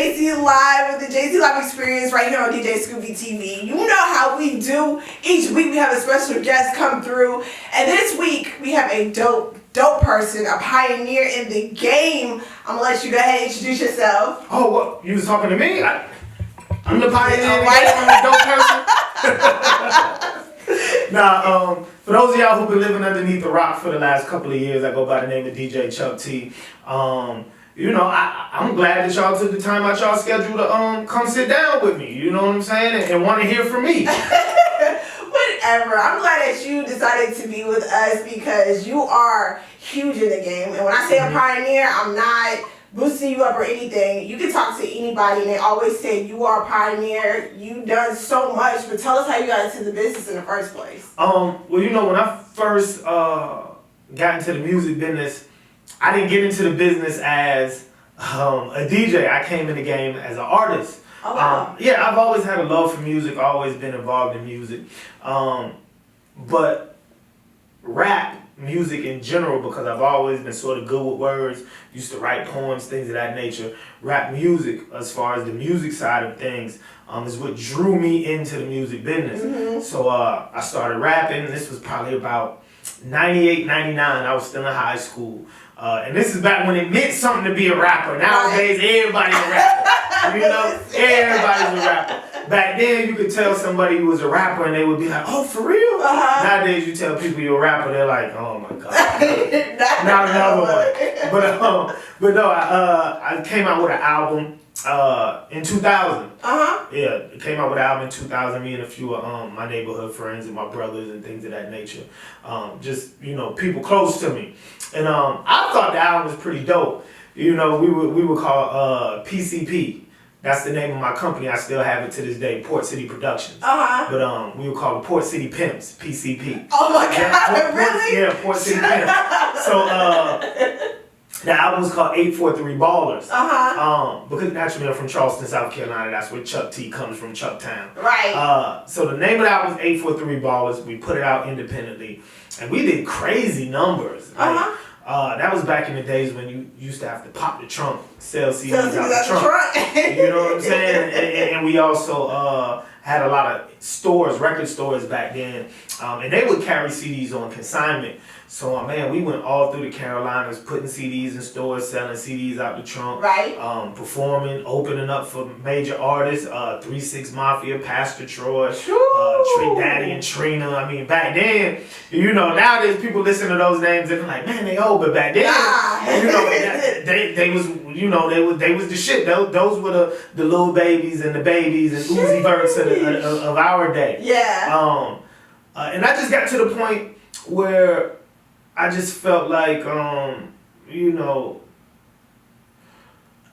JC Live with the JC Live Experience right here on DJ Scooby TV. You know how we do. Each week we have a special guest come through. And this week we have a dope person, a pioneer in the game. I'm going to let you go ahead and introduce yourself. Oh, what? You was talking to me? I'm the pioneer in the game. I'm a dope person. Now, for those of y'all who've been living underneath the rock for the last couple of years, I go by the name of DJ Chuck T. You know, I'm glad that y'all took the time out y'all schedule to come sit down with me. You know what I'm saying? And want to hear from me. Whatever. I'm glad that you decided to be with us because you are huge in the game. And when I say a pioneer, I'm not boosting you up or anything. You can talk to anybody and they always say you are a pioneer. You've done so much, but tell us how you got into the business in the first place. Well, you know, when I first got into the music business, I didn't get into the business as a DJ. I came in the game as an artist. Oh, wow. Yeah, I've always had a love for music, always been involved in music. But rap music in general, because I've always been sort of good with words, used to write poems, things of that nature. Rap music, as far as the music side of things, is what drew me into the music business. Mm-hmm. So I started rapping. This was probably about 98, 99. I was still in high school. And this is back when it meant something to be a rapper. Nowadays, everybody's a rapper. You know, everybody's a rapper. Back then, you could tell somebody who was a rapper and they would be like, oh, for real? Uh-huh. Nowadays, you tell people you're a rapper, they're like, oh my God. Not another one. But no, I came out with an album in 2000. Uh-huh. Yeah, it came out with an album in 2000. Me and a few of my neighborhood friends and my brothers and things of that nature. Just, you know, people close to me. And I thought the album was pretty dope. You know, we would call PCP. That's the name of my company. I still have it to this day, Port City Productions. Uh-huh. But we would call it Port City Pimps, PCP. Oh my God, really? Port City Pimps. So the album was called 843 Ballers. Uh-huh. Because naturally I'm from Charleston, South Carolina. That's where Chuck T comes from, Chucktown. Right. So the name of the album was 843 Ballers. We put it out independently. And we did crazy numbers. Uh-huh. That was back in the days when you used to have to pop the trunk, sell CDs out the trunk. You know what I'm saying? And we also had a lot of stores, record stores back then, and they would carry CDs on consignment. So, man, we went all through the Carolinas, putting CDs in stores, selling CDs out the trunk. Right. Performing, opening up for major artists, 3 6 Mafia, Pastor Troy, Trick Daddy and Trina. I mean, back then, you know, nowadays people listen to those names and they're like, man, they old, but back then, you know, they was, you know, they was the shit. Those were the little babies and the babies and Uzi Verts of our day. Yeah. And I just got to the point where I just felt like, you know,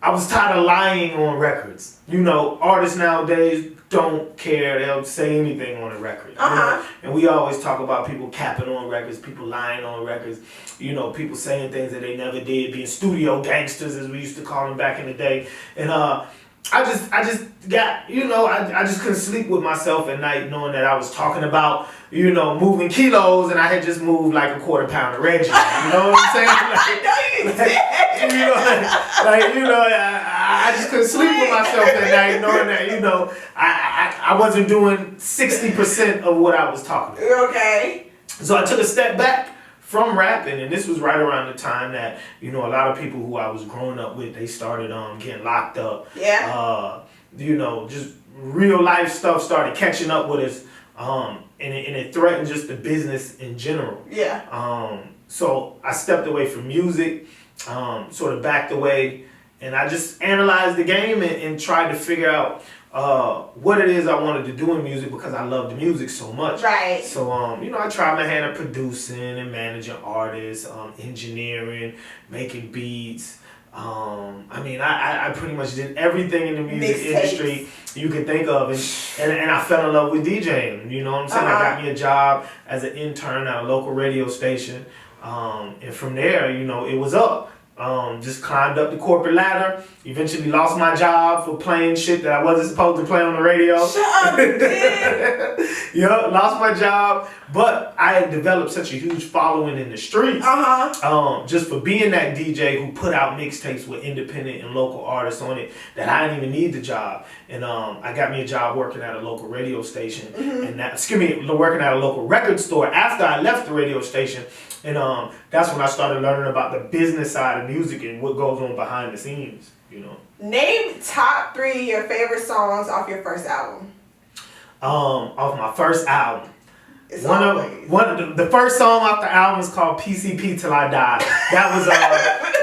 I was tired of lying on records. You know, artists nowadays don't care. They'll say anything on a record. Uh-huh. You know? And we always talk about people capping on records, people lying on records, you know, people saying things that they never did, being studio gangsters, as we used to call them back in the day. And I just got, you know, I just couldn't sleep with myself at night knowing that I was talking about, you know, moving kilos and I had just moved like a quarter pound of Reggie. You know what I'm saying? I just couldn't sleep with myself at night knowing that, you know, I wasn't doing 60% of what I was talking about. Okay. So I took a step back from rapping, and this was right around the time that, you know, a lot of people who I was growing up with, they started getting locked up. Yeah. You know, just real life stuff started catching up with us, and it threatened just the business in general. Yeah. So I stepped away from music, sort of backed away, and I just analyzed the game and tried to figure out what it is I wanted to do in music because I loved music so much. Right. So, you know, I tried my hand at producing and managing artists, engineering, making beats. I mean, I pretty much did everything in the music industry you can think of. And I fell in love with DJing. You know what I'm saying? I got me a job as an intern at a local radio station. And from there, you know, it was up. Just climbed up the corporate ladder. Eventually lost my job for playing shit that I wasn't supposed to play on the radio. Shut up, dude. Yup, lost my job. But I had developed such a huge following in the streets. Just for being that DJ who put out mixtapes with independent and local artists on it, that I didn't even need the job. And I got me a job working at a local radio station. And working at a local record store after I left the radio station. And that's when I started learning about the business side of music and what goes on behind the scenes, you know. Name top 3 of your favorite songs off your first album. Off my first album. The first song off the album is called PCP Till I Die. That was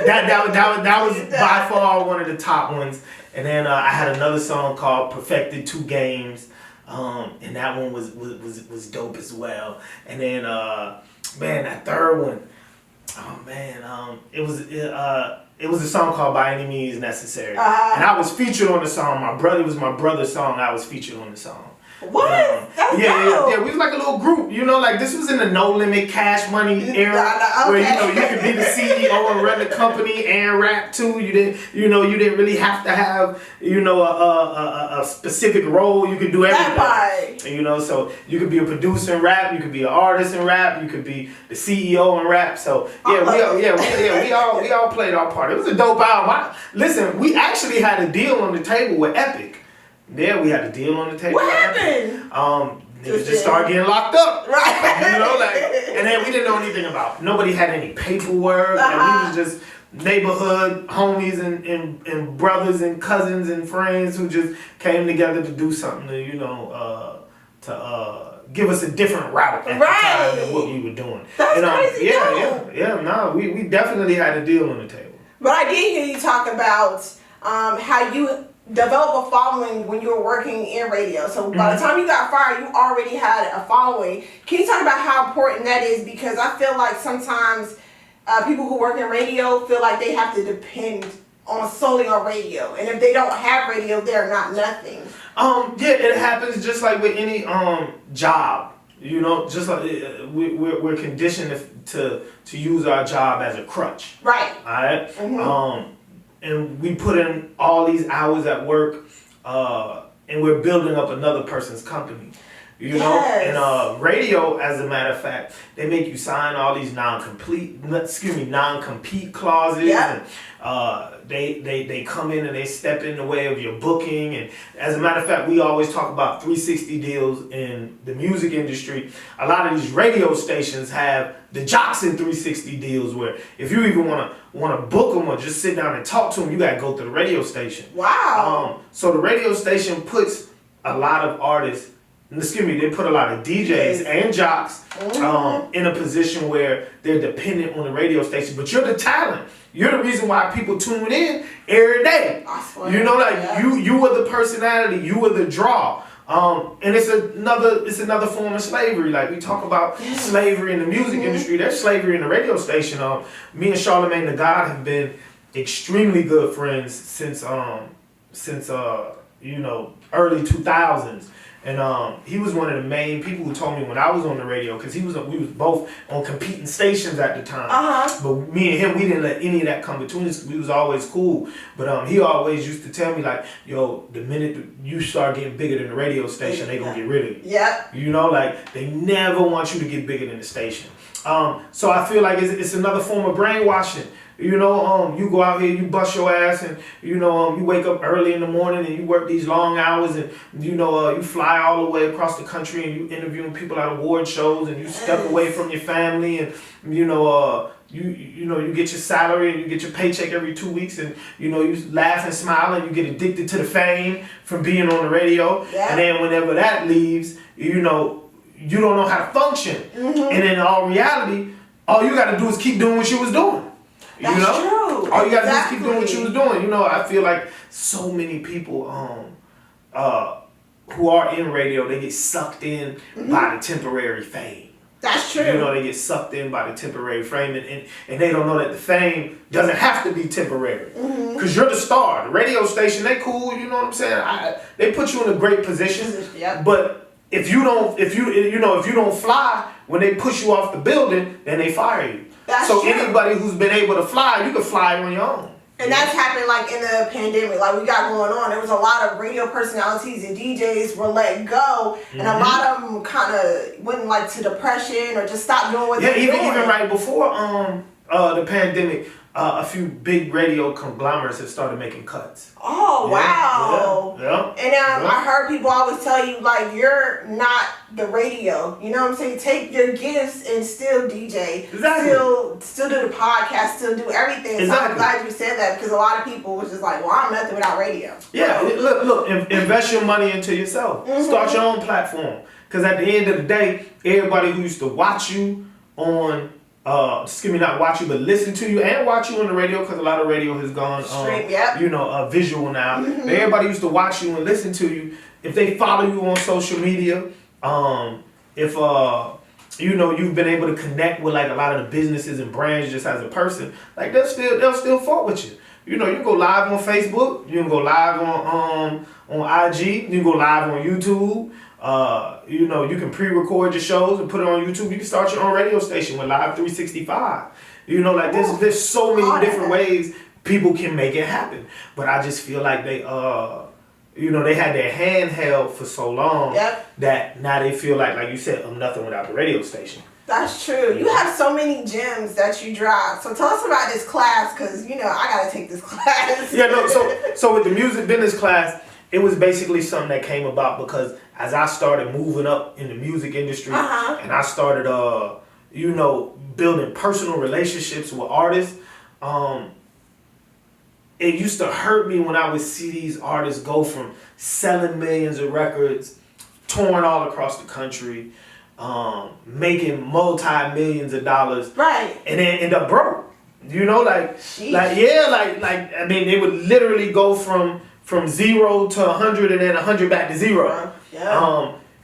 that was by far one of the top ones. And then I had another song called Perfected 2 Games. And that one was dope as well. And then that third one, it was a song called By Any Means Necessary. And I was featured on the song. It was my brother's song. I was featured on the song. What? That's yeah. We was like a little group, you know, like this was in the No Limit Cash Money era, where you could be the CEO and run the company and rap too. You didn't really have to have a specific role. You could do everything. That part. You know, so you could be a producer and rap, you could be an artist and rap, you could be the CEO and rap. So we all played our part. It was a dope album. Listen, we actually had a deal on the table with Epic. Yeah, we had a deal on the table. What happened? Niggas just started getting locked up. Right. You know, and then we didn't know anything about. Nobody had any paperwork. And we was just neighborhood homies and brothers and cousins and friends who just came together to do something to give us a different route at the time than what we were doing. That's crazy. We definitely had a deal on the table. But I did hear you talk about how you develop a following when you were working in radio. So by the time you got fired, you already had a following. Can you talk about how important that is? Because I feel like sometimes people who work in radio feel like they have to depend solely on radio. And if they don't have radio, they're not nothing. It happens just like with any job. You know, just like we're conditioned to use our job as a crutch. Right. All right. And we put in all these hours at work, and we're building up another person's company. You know, and radio, as a matter of fact, they make you sign all these non-compete clauses. Yeah. And they come in and they step in the way of your booking. And as a matter of fact, we always talk about 360 deals in the music industry. A lot of these radio stations have the Jocsin 360 deals, where if you even want to book them or just sit down and talk to them, you gotta go to the radio station. Wow. So the radio station puts a lot of artists. They put a lot of DJs and jocks in a position where they're dependent on the radio station. But you're the talent. You're the reason why people tune in every day. You know, you are the personality. You are the draw. And it's another form of slavery. Like we talk about slavery in the music industry. There's slavery in the radio station. Me and Charlamagne the God have been extremely good friends since early 2000s. And he was one of the main people who told me when I was on the radio, because we was both on competing stations at the time. But me and him, we didn't let any of that come between us. We was always cool. But he always used to tell me, like, yo, the minute you start getting bigger than the radio station, they gonna get rid of you. Yeah. You know, like, they never want you to get bigger than the station. So I feel like it's another form of brainwashing. You know, you go out here, you bust your ass, and you wake up early in the morning and you work these long hours, and you fly all the way across the country and you interviewing people at award shows, and you step away from your family, and you get your salary and you get your paycheck every 2 weeks, and you laugh and smile and you get addicted to the fame from being on the radio, and then whenever that leaves, you don't know how to function, and in all reality, all you got to do is keep doing what you was doing. That's true. All you gotta do is keep doing what you was doing. I feel like so many people who are in radio, they get sucked in by the temporary fame. That's true. They get sucked in by the temporary fame, and they don't know that the fame doesn't have to be temporary. Because you're the star. The radio station, they cool, you know what I'm saying? They put you in a great position. Yep. But if you don't fly, when they push you off the building, then they fire you. That's so true. anybody who's been able to fly, you can fly on your own. And that's happened like in the pandemic, like we got going on. There was a lot of radio personalities and DJs were let go, and a lot of them kind of went like to depression or just stopped doing what they were doing. Even right before the pandemic, a few big radio conglomerates have started making cuts. Oh, wow. Yeah. And I heard people always tell you, like, you're not the radio. You know what I'm saying? Take your gifts and still DJ. Exactly. Still do the podcast, still do everything. Exactly. So I'm glad you said that because a lot of people was just like, well, I'm nothing without radio. Yeah, look, invest your money into yourself. Start your own platform. Because at the end of the day, everybody who used to watch you on... not watch you, but listen to you and watch you on the radio, because a lot of radio has gone, visual now. But everybody used to watch you and listen to you. If they follow you on social media, if you've been able to connect with like a lot of the businesses and brands just as a person, like they'll still fuck with you. You know, you can go live on Facebook, you can go live on IG, you can go live on YouTube. You can pre-record your shows and put it on YouTube. You can start your own radio station with Live 365. There's so many different ways people can make it happen. But I just feel like they had their hand held for so long that now they feel like you said, I'm nothing without the radio station. That's true. You have so many gems that you drop. So tell us about this class, because I gotta take this class. So with the music business class, it was basically something that came about because as I started moving up in the music industry and I started, building personal relationships with artists, it used to hurt me when I would see these artists go from selling millions of records, touring all across the country, making multi-millions of dollars, right, and then end up broke. They would literally go from 0 to 100 and then 100 back to 0.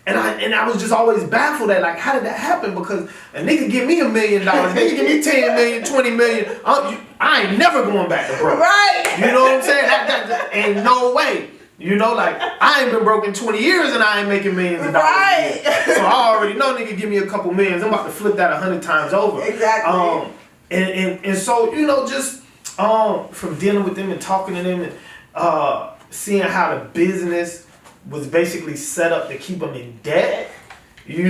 And I was just always baffled at like, how did that happen? Because a nigga give me $1 million, nigga give me 10 million, 20 million. I ain't never going back to broke. Right. You know what I'm saying? That ain't no way. I ain't been broke in 20 years and I ain't making millions of dollars. Right. So I already know, nigga, give me a couple millions. I'm about to flip that 100 times over. Exactly. And so, just from dealing with them and talking to them and seeing how the business was basically set up to keep them in debt. They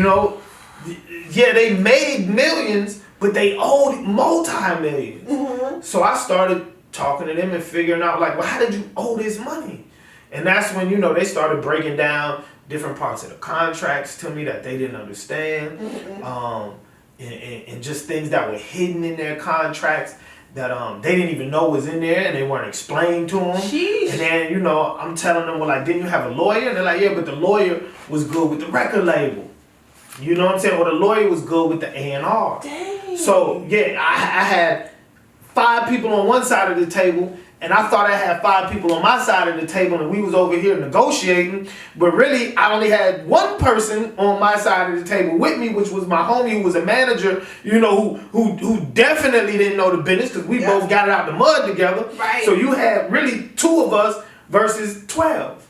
made millions, but they owed multi-millions. So I started talking to them and figuring out like, well, how did you owe this money? And that's when, they started breaking down different parts of the contracts to me that they didn't understand. And just things that were hidden in their contracts that they didn't even know was in there and they weren't explained to them. Sheesh. And then, I'm telling them, well, like, didn't you have a lawyer? And they're like, yeah, but the lawyer was good with the record label. You know what I'm saying? Well, the lawyer was good with the A&R. Dang. So, yeah, I had 5 people on one side of the table, and I thought I had 5 people on my side of the table, and we was over here negotiating. But really, I only had one person on my side of the table with me, which was my homie who was a manager, who definitely didn't know the business because we both got it out the mud together. Right. So you had really 2 of us versus 12,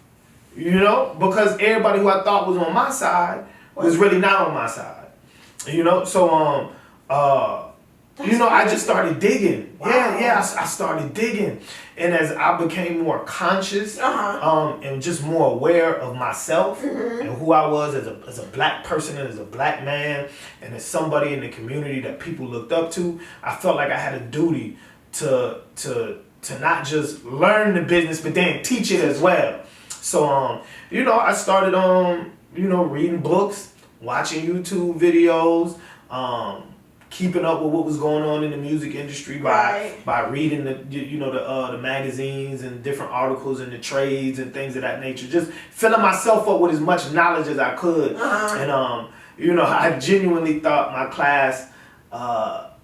because everybody who I thought was on my side was really not on my side. So I just started digging. Wow. I started digging. And as I became more conscious and just more aware of myself and who I was as a black person and as a black man and as somebody in the community that people looked up to, I felt like I had a duty to not just learn the business but then teach it as well. So I started reading books, watching YouTube videos, keeping up with what was going on in the music industry by reading the magazines and different articles and the trades and things of that nature. Just filling myself up with as much knowledge as I could. And I genuinely thought my class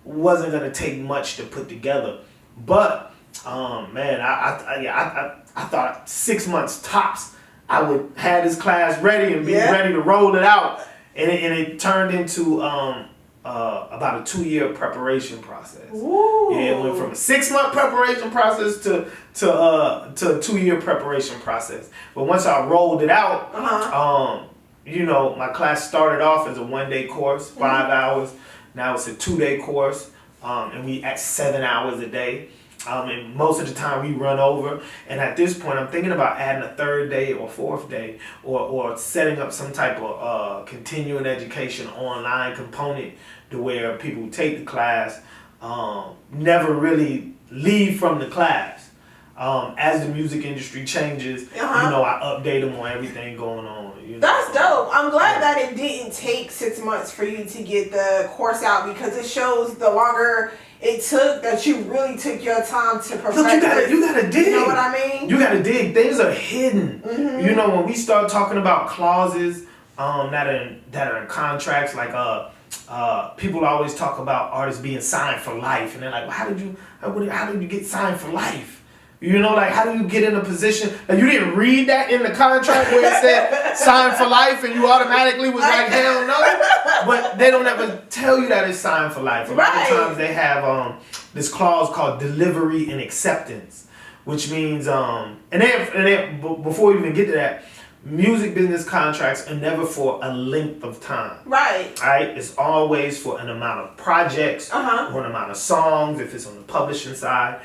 wasn't gonna take much to put together, but I thought 6 months tops I would have this class ready and be ready to roll it out, and it turned into about a 2-year preparation process. Ooh. Yeah, it went from a 6-month preparation process to a 2-year preparation process. But once I rolled it out, you know, my class started off as a 1-day course, 5 hours. Now it's a 2-day course, and we at 7 hours a day. And most of the time we run over. And at this point, I'm thinking about adding a 3rd day or 4th day, or setting up some type of continuing education online component to where people who take the class never really leave from the class. As the music industry changes, you know, I update them on everything going on. You know? That's dope. I'm glad that it didn't take 6 months for you to get the course out, because it shows the longer it took that you really took your time to perfect. Look, you gotta dig. You know what I mean? You gotta dig. Things are hidden. You know, when we start talking about clauses that are in contracts, like people always talk about artists being signed for life, and they're like, well, how did you get signed for life? You know, like, how do you get in a position? Like, you didn't read that in the contract where it said signed for life, and you automatically was like, hell no. But they don't ever tell you that it's signed for life. A lot of times they have this clause called delivery and acceptance, which means and then before we even get to that, music business contracts are never for a length of time. Right. It's always for an amount of projects or an amount of songs if it's on the publishing side.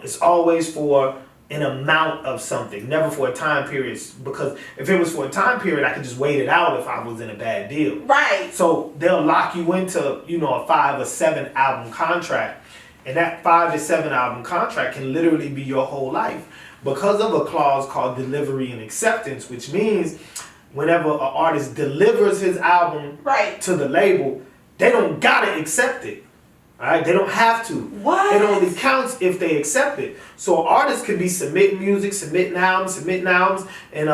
It's always for an amount of something, never for a time period. Because if it was for a time period, I could just wait it out if I was in a bad deal. Right. So they'll lock you into, you know, a 5 or 7 album contract. And that 5 to 7 album contract can literally be your whole life, because of a clause called delivery and acceptance, which means whenever an artist delivers his album to the label, they don't gotta accept it. Right? They don't have to. What? It only counts if they accept it. So artists could be submitting music, submitting albums, and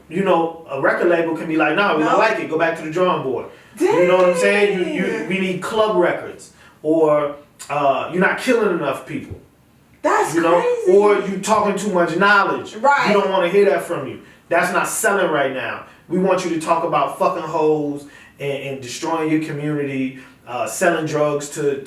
you know, a record label can be like, no, we don't like it, go back to the drawing board. Dang. You know what I'm saying? We need club records, or you're not killing enough people. That's crazy. Or you talking too much knowledge. Right. We don't want to hear that from you. That's not selling right now. We want you to talk about fucking hoes and destroying your community, selling drugs to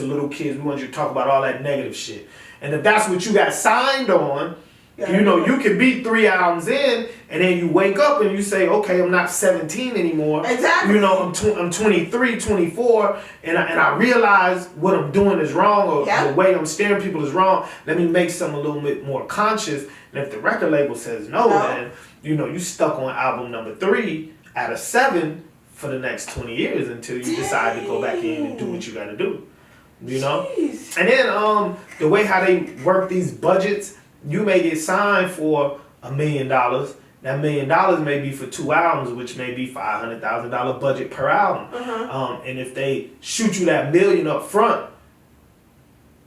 little kids. We want you to talk about all that negative shit. And if that's what you got signed on, you know, you can be 3 albums in, and then you wake up and you say, okay, I'm not 17 anymore. Exactly. You know, I'm 23, 24, and I realize what I'm doing is wrong, or the way I'm staring people is wrong. Let me make something a little bit more conscious. And if the record label says no, then, you know, you stuck on album number 3 out of 7 for the next 20 years until you decide to go back in and do what you got to do. You know? Jeez. And then the way how they work these budgets, you may get signed for $1 million. That $1 million may be for 2 albums, which may be $500,000 budget per album. And if they shoot you that $1 million up front,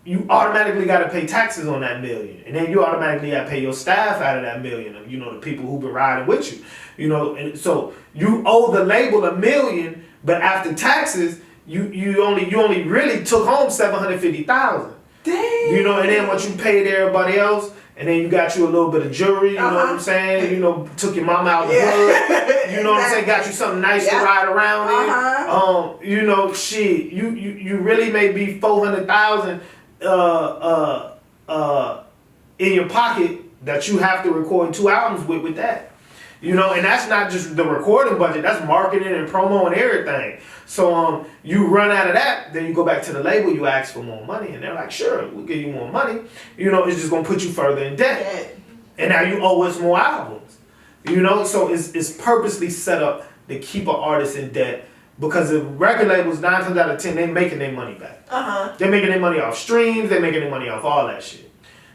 you automatically got to pay taxes on that $1 million, and then you automatically got to pay your staff out of that $1 million. You know, the people who've been riding with you. You know, and so you owe the label $1 million, but after taxes, you only really took home $750,000. Dang. You know, and then what you paid everybody else. And then you got you a little bit of jewelry, you know what I'm saying? You know, took your mama out the hood. You know what I'm saying? Got you something nice to ride around in. You know, shit. You really may be $400,000 in your pocket that you have to record 2 albums with that. You know, and that's not just the recording budget, that's marketing and promo and everything. So you run out of that, then you go back to the label, you ask for more money, and they're like, sure, we'll give you more money. You know, it's just gonna put you further in debt. And now you owe us more albums. You know, so it's purposely set up to keep an artist in debt, because the record labels, 9 times out of 10, they making their money back. They're making their money off streams, they're making their money off all that shit.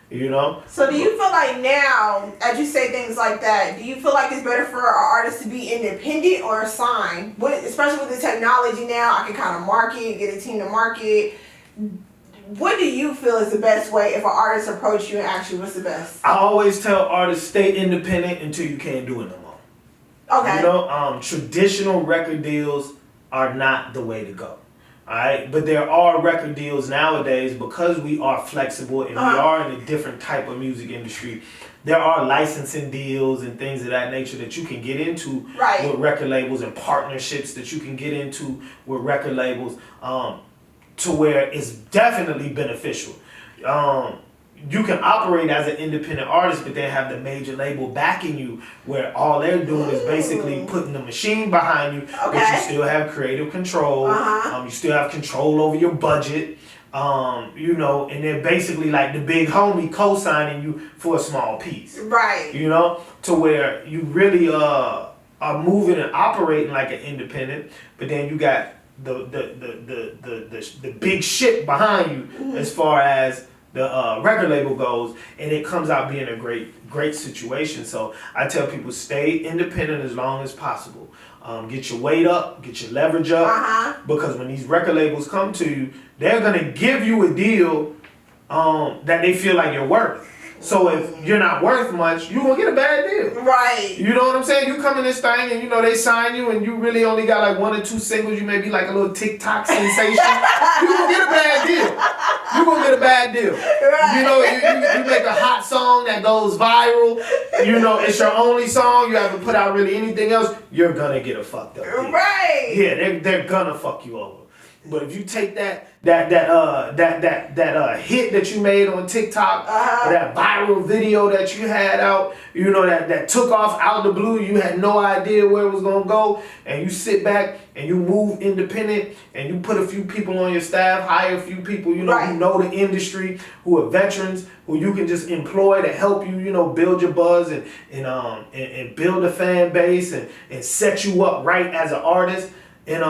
You know? So do you feel like now, as you say things like that, do you feel like it's better for our artists to be independent or signed? Especially with the technology now, I can kind of market, get a team to market. What do you feel is the best way if an artist approach you and ask you what's the best? I always tell artists, stay independent until you can't do it no more. Okay. You know, traditional record deals are not the way to go. Alright, but there are record deals nowadays, because we are flexible and we are in a different type of music industry. There are licensing deals and things of that nature that you can get into with record labels, and partnerships that you can get into with record labels, to where it's definitely beneficial. you can operate as an independent artist, but then have the major label backing you, where all they're doing is basically putting the machine behind you, but you still have creative control. You still have control over your budget. You know, and they're basically like the big homie co-signing you for a small piece. Right. You know, to where you really are moving and operating like an independent, but then you got the big shit behind you as far as the record label goes, and it comes out being a great situation. So I tell people, stay independent as long as possible. Get your weight up, get your leverage up, because when these record labels come to you, they're gonna give you a deal that they feel like you're worth. So if you're not worth much, you're gonna get a bad deal. Right. You know what I'm saying? You come in this thing and you know they sign you and you really only got like 1 or 2 singles, you may be like a little TikTok sensation. You're gonna get a bad deal. You're gonna get a bad deal. Right. You know, you make a hot song that goes viral, you know, it's your only song, you haven't put out really anything else, you're gonna get a fucked up deal. Right. Yeah, they're gonna fuck you over. But if you take that hit that you made on TikTok, or that viral video that you had out, you know, that took off out of the blue, you had no idea where it was gonna go, and you sit back and you move independent and you put a few people on your staff, hire a few people, you know, who know the industry, who are veterans, who you can just employ to help you, you know, build your buzz and build a fan base and set you up right as an artist, and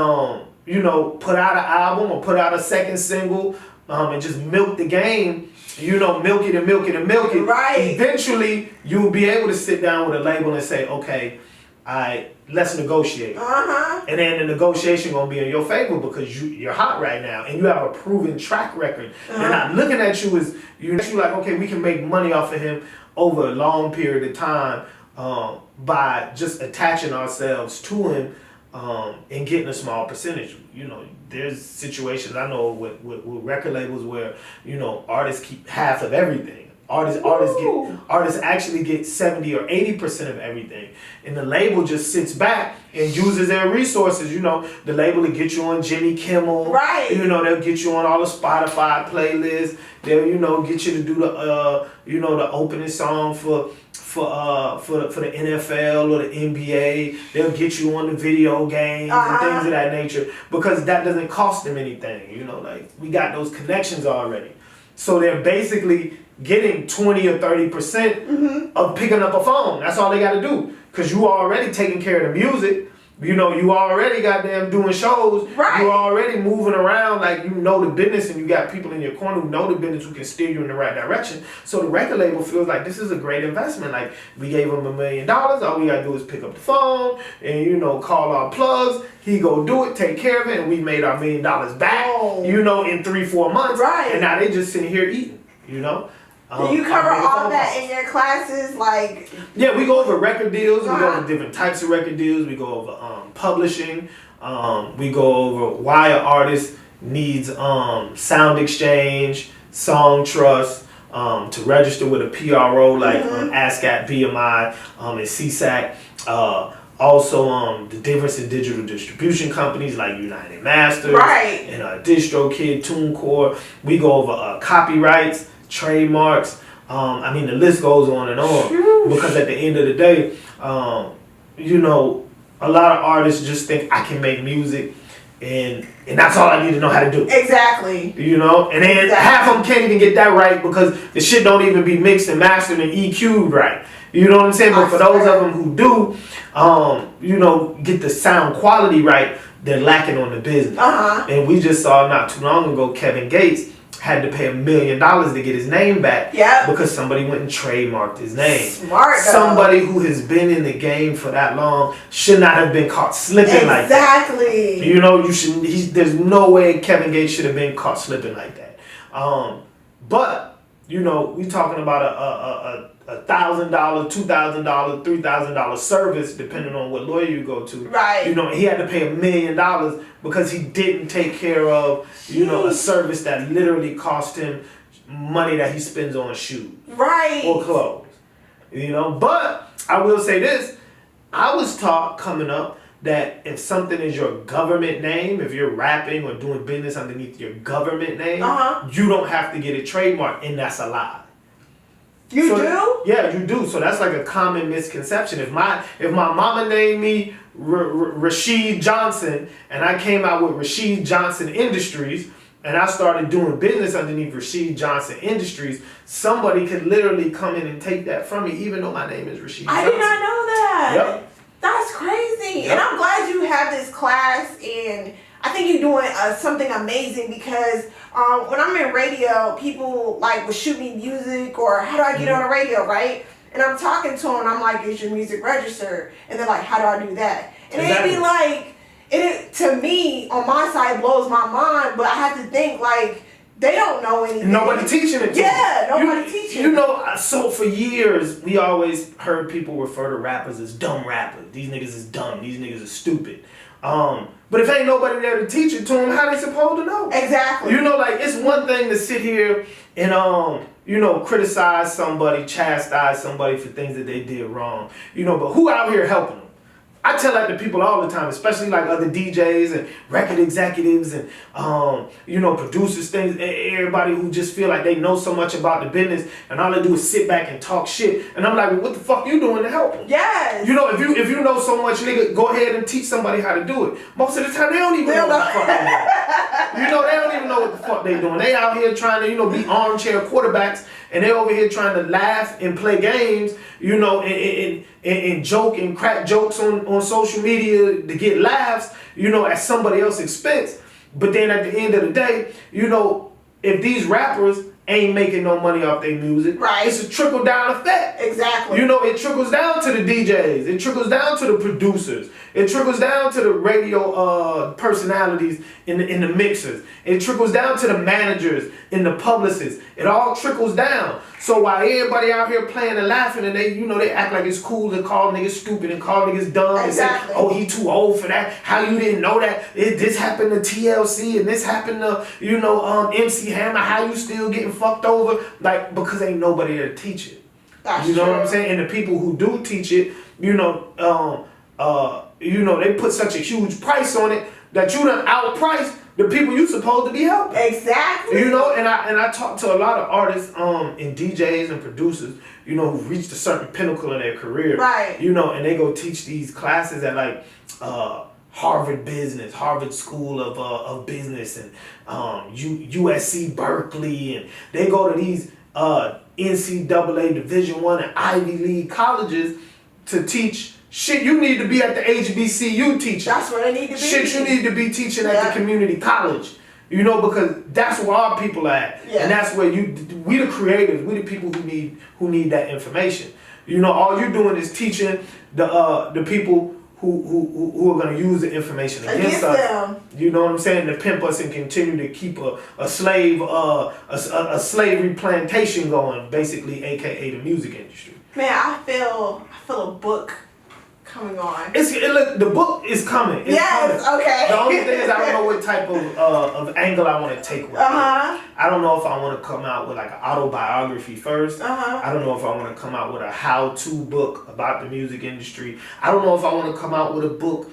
you know, put out an album or put out a second single, and just milk the game, you know, milk it and milk it and milk it. Right. Eventually, you'll be able to sit down with a label and say, okay, let's negotiate. And then the negotiation gonna be in your favor because you're hot right now and you have a proven track record. They're not looking at you as, you like, okay, we can make money off of him over a long period of time by just attaching ourselves to him. And getting a small percentage. You know, there's situations I know with record labels where, you know, artists keep half of everything. Artists actually get 70 or 80% of everything. And the label just sits back and uses their resources. You know, the label will get you on Jimmy Kimmel. Right. You know, they'll get you on all the Spotify playlists. They'll, you know, get you to do the you know, the opening song for the NFL or the NBA. They'll get you on the video games and things of that nature because that doesn't cost them anything. You know, like we got those connections already. So they're basically getting 20 or 30% of picking up a phone. That's all they got to do because you already taking care of the music. You know, you already goddamn doing shows. Right. You already moving around like you know the business and you got people in your corner who know the business who can steer you in the right direction. So the record label feels like this is a great investment. Like we gave him $1 million. All we got to do is pick up the phone and, you know, call our plugs. He go do it, take care of it, and we made our $1 million back, you know, in 3-4 months. Right. And now they just sitting here eating, you know. Do you cover all that in your classes? Like, yeah, we go over record deals. We go over different types of record deals. We go over publishing. We go over why an artist needs sound exchange, song trust, to register with a PRO like ASCAP, BMI, and CSAC. Also, the difference in digital distribution companies like United Masters and DistroKid, TuneCore. We go over copyrights, trademarks. I mean, the list goes on and on because at the end of the day, you know, a lot of artists just think I can make music and that's all I need to know how to do. Exactly. You know, and then half of them can't even get that right because the shit don't even be mixed and mastered and EQ'd right. You know what I'm saying? But for those of them who do, you know, get the sound quality right, they're lacking on the business. And we just saw not too long ago, Kevin Gates had to pay $1 million to get his name back because somebody went and trademarked his name. Smart though. Somebody who has been in the game for that long should not have been caught slipping like that. Exactly. You know, you should. There's no way Kevin Gates should have been caught slipping like that. But you know, we talking about a $1,000, $2,000, $3,000 service, depending on what lawyer you go to. Right. You know, he had to pay $1 million because he didn't take care of, you know, a service that literally cost him money that he spends on shoes. Right. Or clothes. You know, but I will say this. I was taught coming up that if something is your government name, if you're rapping or doing business underneath your government name, you don't have to get it trademarked, and that's a lie. You do? Yeah, you do. So that's like a common misconception. If my mama named me Rashid Johnson and I came out with Rashid Johnson Industries and I started doing business underneath Rashid Johnson Industries, somebody could literally come in and take that from me, even though my name is Rashid Johnson. I did not know that. Yep. That's crazy. Yep. And I'm glad you have this class, and I think you're doing something amazing because when I'm in radio, people like will shoot me music or how do I get on the radio, right? And I'm talking to them and I'm like, is your music registered? And they're like, how do I do that? And Exactly. it'd be like, to me, on my side, blows my mind, but I have to think like, they don't know anything. Nobody teaching it to Yeah, them. nobody teaching. You know, so for years, we always heard people refer to rappers as dumb rappers. These niggas is dumb. These niggas is stupid. But if ain't nobody there to teach it to them, how they supposed to know? Exactly. You know, like, it's one thing to sit here and, you know, criticize somebody, chastise somebody for things that they did wrong. You know, but who out here helping them? I tell that to people all the time, especially like other DJs and record executives and, you know, producers, things, everybody who just feel like they know so much about the business and all they do is sit back and talk shit. And I'm like, well, what the fuck you doing to help them? Yes. You know, if you know so much, nigga, go ahead and teach somebody how to do it. Most of the time, they don't even know what the fuck they doing. You know, they don't even know what the fuck they doing. They out here trying to, you know, be armchair quarterbacks, and they over here trying to laugh and play games, you know, and joke and crack jokes on social media to get laughs, you know, at somebody else's expense. But then at the end of the day, you know, if these rappers ain't making no money off their music, right, it's a trickle down effect. Exactly. You know, it trickles down to the DJs, it trickles down to the producers, it trickles down to the radio personalities in the mixers, it trickles down to the managers and the publicists. It all trickles down. So while everybody out here playing and laughing and they, you know, they act like it's cool to call niggas stupid and call niggas dumb Exactly. and say, oh, he too old for that. How you didn't know that? This happened to TLC and this happened to, you know, MC Hammer. How you still getting fucked over? Like, because ain't nobody there to teach it. That's you know true. what I'm saying? And the people who do teach it, you know, they put such a huge price on it that you done outpriced the people you supposed to be helping. Exactly. You know, and I talk to a lot of artists and DJs and producers, you know, who've reached a certain pinnacle in their career. Right. You know, and they go teach these classes at like Harvard School of Business and USC Berkeley, and they go to these NCAA Division I and Ivy League colleges to teach shit you need to be at the HBCU teaching. That's where they need to be. Shit you need to be teaching at the community college. You know, because that's where our people are at. Yeah. And that's where we the creators, we the people who need that information. You know, all you're doing is teaching the people who are going to use the information against us. Them. You know what I'm saying? To pimp us and continue to keep a slavery plantation going, basically, aka the music industry. Man, I feel a book coming on. Look, the book is coming. It's yes, coming. okay. The only thing is I don't know what type of angle I want to take with it. I don't know if I want to come out with like an autobiography first. I don't know if I want to come out with a how-to book about the music industry. I don't know if I want to come out with a book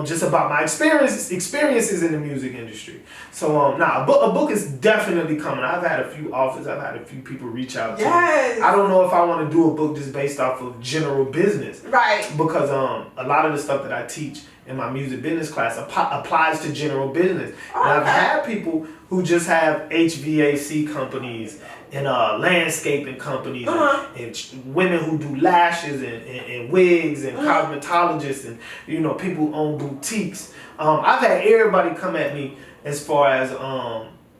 just about my experiences in the music industry. So a book is definitely coming. I've had a few offers. I've had a few people reach out to me. I don't know if I want to do a book just based off of general business. Right. Because a lot of the stuff that I teach in my music business class applies to general business. And I've had people who just have HVAC companies and landscaping companies and women who do lashes and wigs and cosmetologists and, you know, people who own boutiques. I've had everybody come at me as far as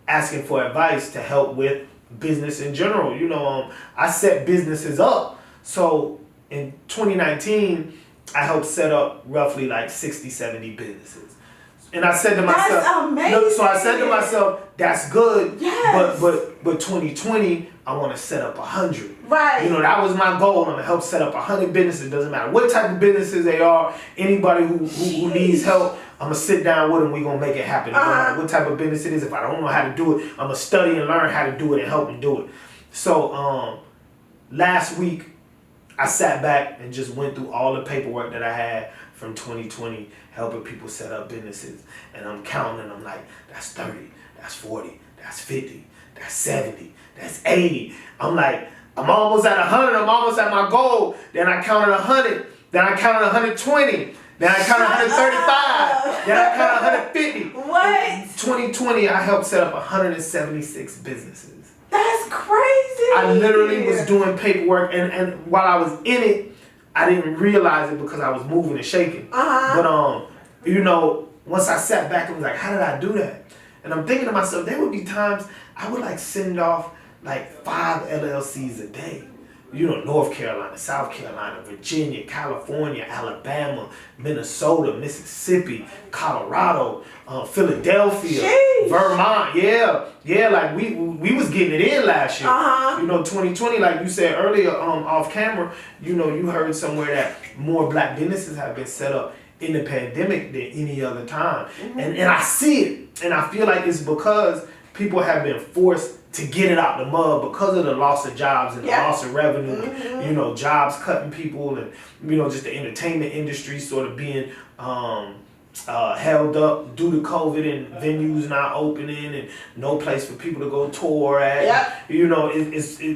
asking for advice to help with business in general. You know, I set businesses up. So in 2019, I helped set up roughly like 60, 70 businesses. And I said to myself, that's amazing. So I said to myself, that's good. Yes. But 2020, I want to set up 100. Right. You know, that was my goal. I'm gonna help set up 100 businesses. Doesn't matter what type of businesses they are. Anybody who needs help, I'm gonna sit down with them. We gonna make it happen. No matter what type of business it is. If I don't know how to do it, I'm gonna study and learn how to do it and help them do it. So last week, I sat back and just went through all the paperwork that I had from 2020, helping people set up businesses. And I'm counting and I'm like, that's 30, that's 40, that's 50, that's 70, that's 80. I'm like, I'm almost at 100. I'm almost at my goal. Then I counted 100. Then I counted 120. Then I counted 135. Then I counted 150. What? 2020, I helped set up 176 businesses. That's crazy. I literally was doing paperwork, and while I was in it, I didn't realize it because I was moving and shaking. But you know, once I sat back and was like, how did I do that? And I'm thinking to myself, there would be times I would like send off like 5 LLCs a day. You know, North Carolina, South Carolina, Virginia, California, Alabama, Minnesota, Mississippi, Colorado, Philadelphia, Sheesh. Vermont. Yeah, like we was getting it in last year. You know, 2020, like you said earlier, off camera, you know, you heard somewhere that more black businesses have been set up in the pandemic than any other time. And I see it. And I feel like it's because people have been forced to get it out the mud because of the loss of jobs and the loss of revenue. You know, jobs cutting people, and you know, just the entertainment industry sort of being held up due to COVID and venues not opening and no place for people to go tour at. You know,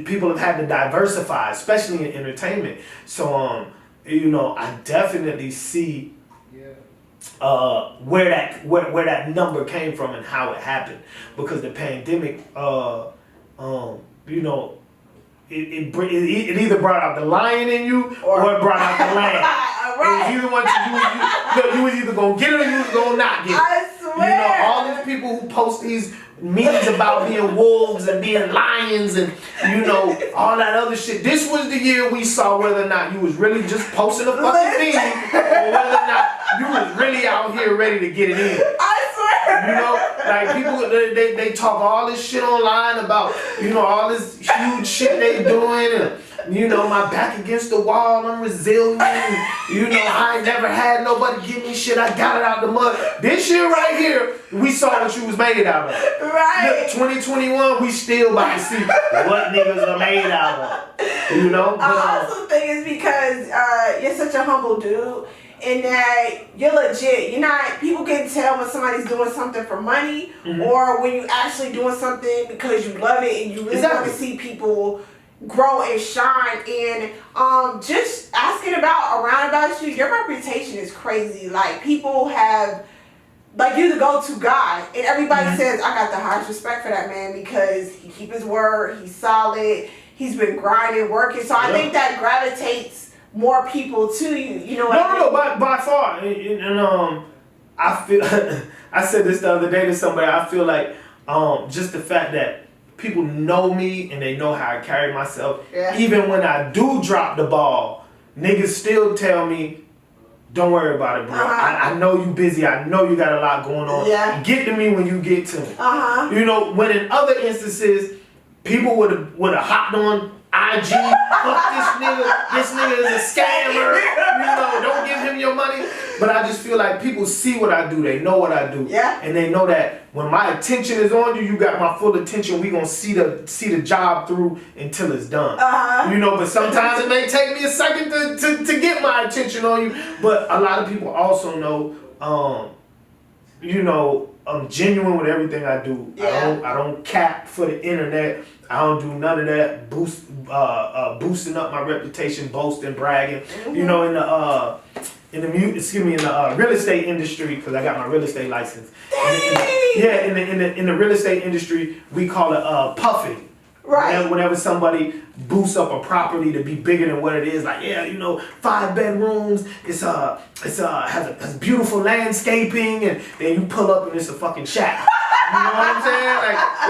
people have had to diversify, especially in entertainment. So you know, I definitely see where that number came from and how it happened, because the pandemic you know, it either brought out the lion in you or it brought out the lamb. Right. It was either one you was either gonna get it or you was gonna not get it. I swear. You know, all these people who post these memes about being wolves and being lions and, you know, all that other shit. This was the year we saw whether or not you was really just posting a fucking meme or whether or not you was really out here ready to get it in. I swear. You know, like people, they talk all this shit online about, you know, all this huge shit they doing and, you know, my back against the wall, I'm resilient. You know, I ain't never had nobody give me shit. I got it out the mud. This shit right here, we saw what you was made out of. Right. Look, 2021, we still about to see what niggas are made out of. You know? I also think it's because you're such a humble dude, in that you're legit. You're not, people can tell when somebody's doing something for money or when you actually doing something because you love it and you really want to see people grow and shine. And just asking around about you, your reputation is crazy. Like, people have, like, you're the go-to guy, and everybody says, I got the highest respect for that man because he keep his word, he's solid, he's been grinding, working. So I think that gravitates more people to you. You know what I mean? No, by far. And I feel, I said this the other day to somebody, I feel like just the fact that people know me and they know how I carry myself. Even when I do drop the ball, niggas still tell me, don't worry about it, bro. I know you busy. I know you got a lot going on. Get to me when you get to me. You know, when in other instances, people would have hopped on IG, fuck this nigga is a scammer. You know, don't give him your money. But I just feel like people see what I do. They know what I do. And they know that when my attention is on you, you got my full attention. We gonna see the job through until it's done. You know, but sometimes it may take me a second to get my attention on you. But a lot of people also know, you know, I'm genuine with everything I do. I don't cap for the internet. I don't do none of that boosting up my reputation, boasting, bragging. You know, in the real estate industry, because I got my real estate license. In the real estate industry, we call it puffing. Right. Whenever somebody boosts up a property to be bigger than what it is, like, you know, 5 bedrooms, has beautiful landscaping, and then you pull up and it's a fucking shack. You know what I'm saying?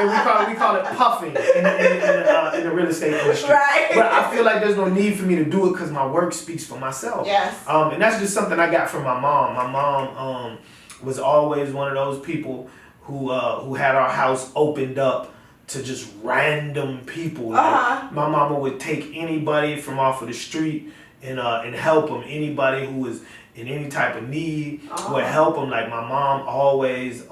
Like, we call it puffing in the real estate industry. Right. But I feel like there's no need for me to do it because my work speaks for myself. And that's just something I got from my mom. My mom was always one of those people who had our house opened up to just random people. Like, my mama would take anybody from off of the street and help them. Anybody who was in any type of need would help them. Like, my mom always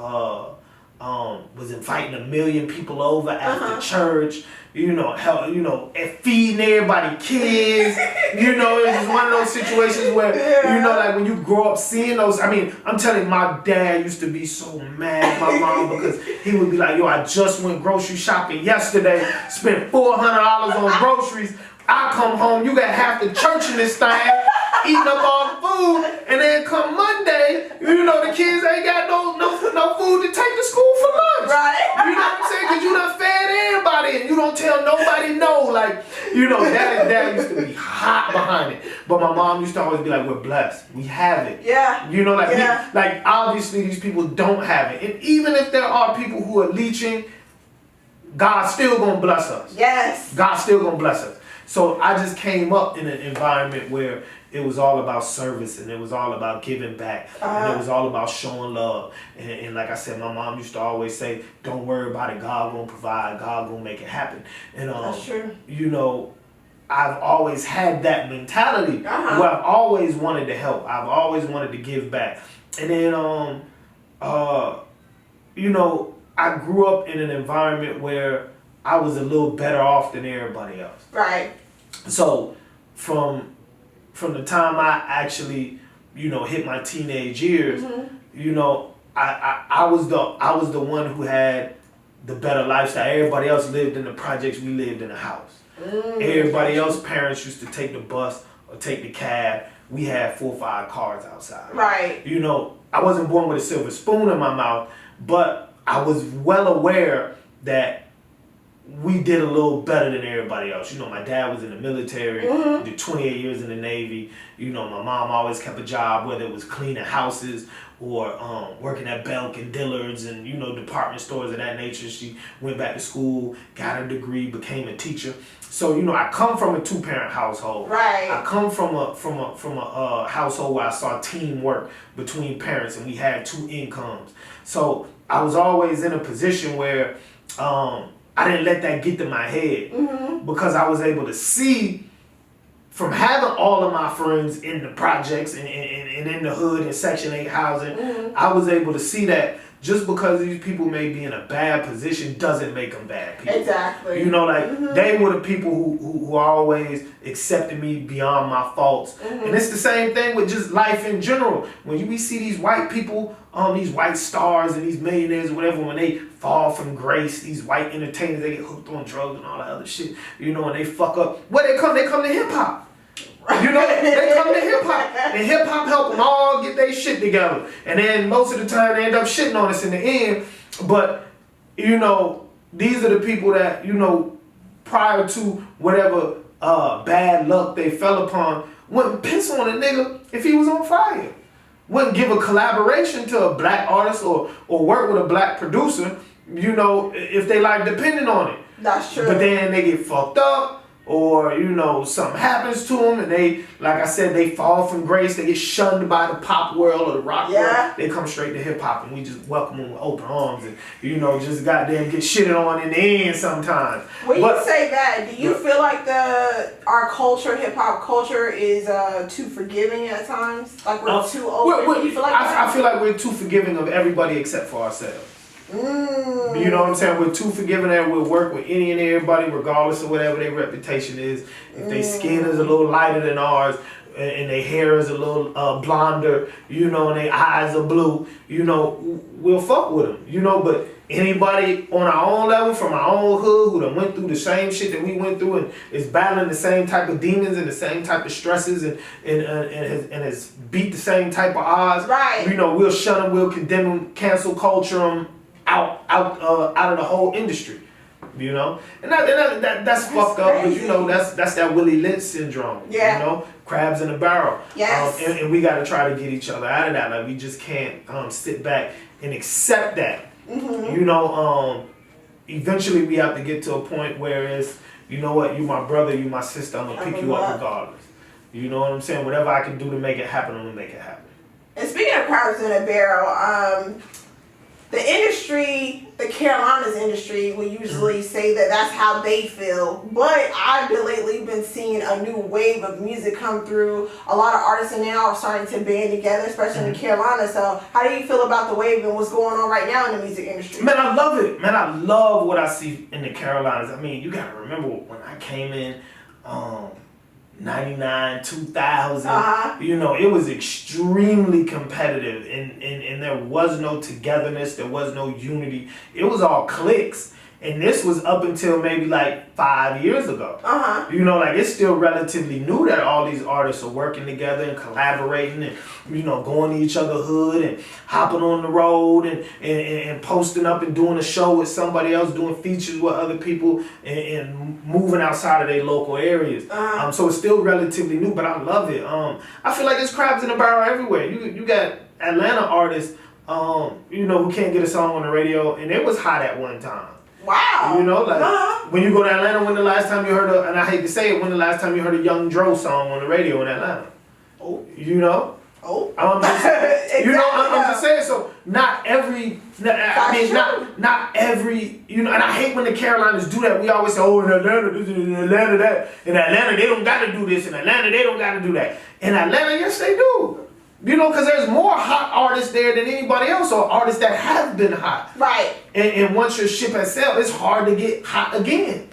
was inviting 1 million people over after church. And feeding everybody kids. It was just one of those situations where, like when you grow up seeing those. I mean, I'm telling you, my dad used to be so mad at my mom because he would be like, yo, I just went grocery shopping yesterday, spent $400 on groceries. I come home, you got half the church in this thing, eating up all the food, and then come Monday, the kids ain't got no food to take to school for lunch. Right. You know what I'm saying? Because you done fed everybody, and you don't tell nobody no. Like, dad used to be hot behind it. But my mom used to always be like, we're blessed. We have it. Yeah. Like obviously these people don't have it. And even if there are people who are leeching, God's still going to bless us. Yes. God's still going to bless us. So I just came up in an environment where it was all about service and it was all about giving back and it was all about showing love. And like I said, my mom used to always say, don't worry about it. God gonna provide. God gonna make it happen. And that's true. I've always had that mentality where I've always wanted to help. I've always wanted to give back. And then, I grew up in an environment where I was a little better off than everybody else. Right. So from the time I actually, hit my teenage years, I was the one who had the better lifestyle. Everybody else lived in the projects, we lived in a house. Everybody else's parents used to take the bus or take the cab. We had 4 or 5 cars outside. Right. I wasn't born with a silver spoon in my mouth, but I was well aware that we did a little better than everybody else. My dad was in the military, did 28 years in the Navy. My mom always kept a job, whether it was cleaning houses or working at Belk and Dillard's and, department stores of that nature. She went back to school, got her degree, became a teacher. So, I come from a 2-parent household. Right. I come from a household where I saw teamwork between parents and we had 2 incomes. So I was always in a position where I didn't let that get to my head because I was able to see from having all of my friends in the projects and in the hood and Section 8 housing, I was able to see that just because these people may be in a bad position doesn't make them bad people. Exactly. They were the people who always accepted me beyond my faults. And it's the same thing with just life in general. When we see these white people, these white stars and these millionaires or whatever, when they fall from grace, these white entertainers, they get hooked on drugs and all that other shit, and they fuck up. Where they come to hip hop. They come to hip hop, and hip hop help them all get their shit together. And then most of the time they end up shitting on us in the end. But these are the people that prior to whatever bad luck they fell upon, wouldn't piss on a nigga if he was on fire. Wouldn't give a collaboration to a black artist or work with a black producer, if they like depending on it. That's true. But then they get fucked up. Or, something happens to them and they, like I said, they fall from grace. They get shunned by the pop world or the rock world. They come straight to hip hop and we just welcome them with open arms and, just goddamn get shitted on in the end sometimes. When you say that, do you feel like our culture, hip hop culture, is too forgiving at times? Like we're too open? Do you feel like that? I feel like we're too forgiving of everybody except for ourselves. You know what I'm saying? We're too forgiving and we'll work with any and everybody regardless of whatever their reputation is. If their skin is a little lighter than ours and their hair is a little blonder, and their eyes are blue, we'll fuck with them. But anybody on our own level from our own hood who done went through the same shit that we went through and is battling the same type of demons and the same type of stresses and has beat the same type of odds, right? We'll shun them, we'll condemn them, cancel culture them out of the whole industry, and that's fucked up. But that's that Willie Lynch syndrome. Crabs in a barrel. Yes. And we got to try to get each other out of that. Like we just can't sit back and accept that. Eventually we have to get to a point where it's, you my brother, you my sister, I'm gonna pick you up regardless. You know what I'm saying? Whatever I can do to make it happen, I'm gonna make it happen. And speaking of crabs in a barrel, the industry, the Carolinas industry, will usually say that that's how they feel. But I've been lately been seeing a new wave of music come through. A lot of artists now are starting to band together, especially in the Carolinas. So how do you feel about the wave and what's going on right now in the music industry? Man, I love it. Man, I love what I see in the Carolinas. I mean, you gotta remember when I came in, 99, 2000, you know, it was extremely competitive and there was no togetherness, there was no unity. It was all cliques. And this was up until maybe like 5 years ago. You know, like it's still relatively new that all these artists are working together and collaborating and, you know, going to each other's hood and hopping on the road and posting up and doing a show with somebody else, doing features with other people and moving outside of their local areas. So it's still relatively new, but I love it. I feel like there's crabs in the barrel everywhere. You got Atlanta artists, you know, who can't get a song on the radio, and it was hot at one time. Wow. You know, like when you go to Atlanta, when the last time you heard and I hate to say it, when the last time you heard a Young Dro song on the radio in Atlanta? Oh. You know? Oh. I'm just, exactly. you know, I'm just saying, so not every, not every, you know, and I hate when the Carolinas do that. We always say, oh, in Atlanta, this, in Atlanta, that. In Atlanta, they don't got to do this. In Atlanta, they don't got to do that. In Atlanta, yes, they do. You know, because there's more hot artists there than anybody else, or artists that have been hot. Right. And once your ship has sailed, it's hard to get hot again.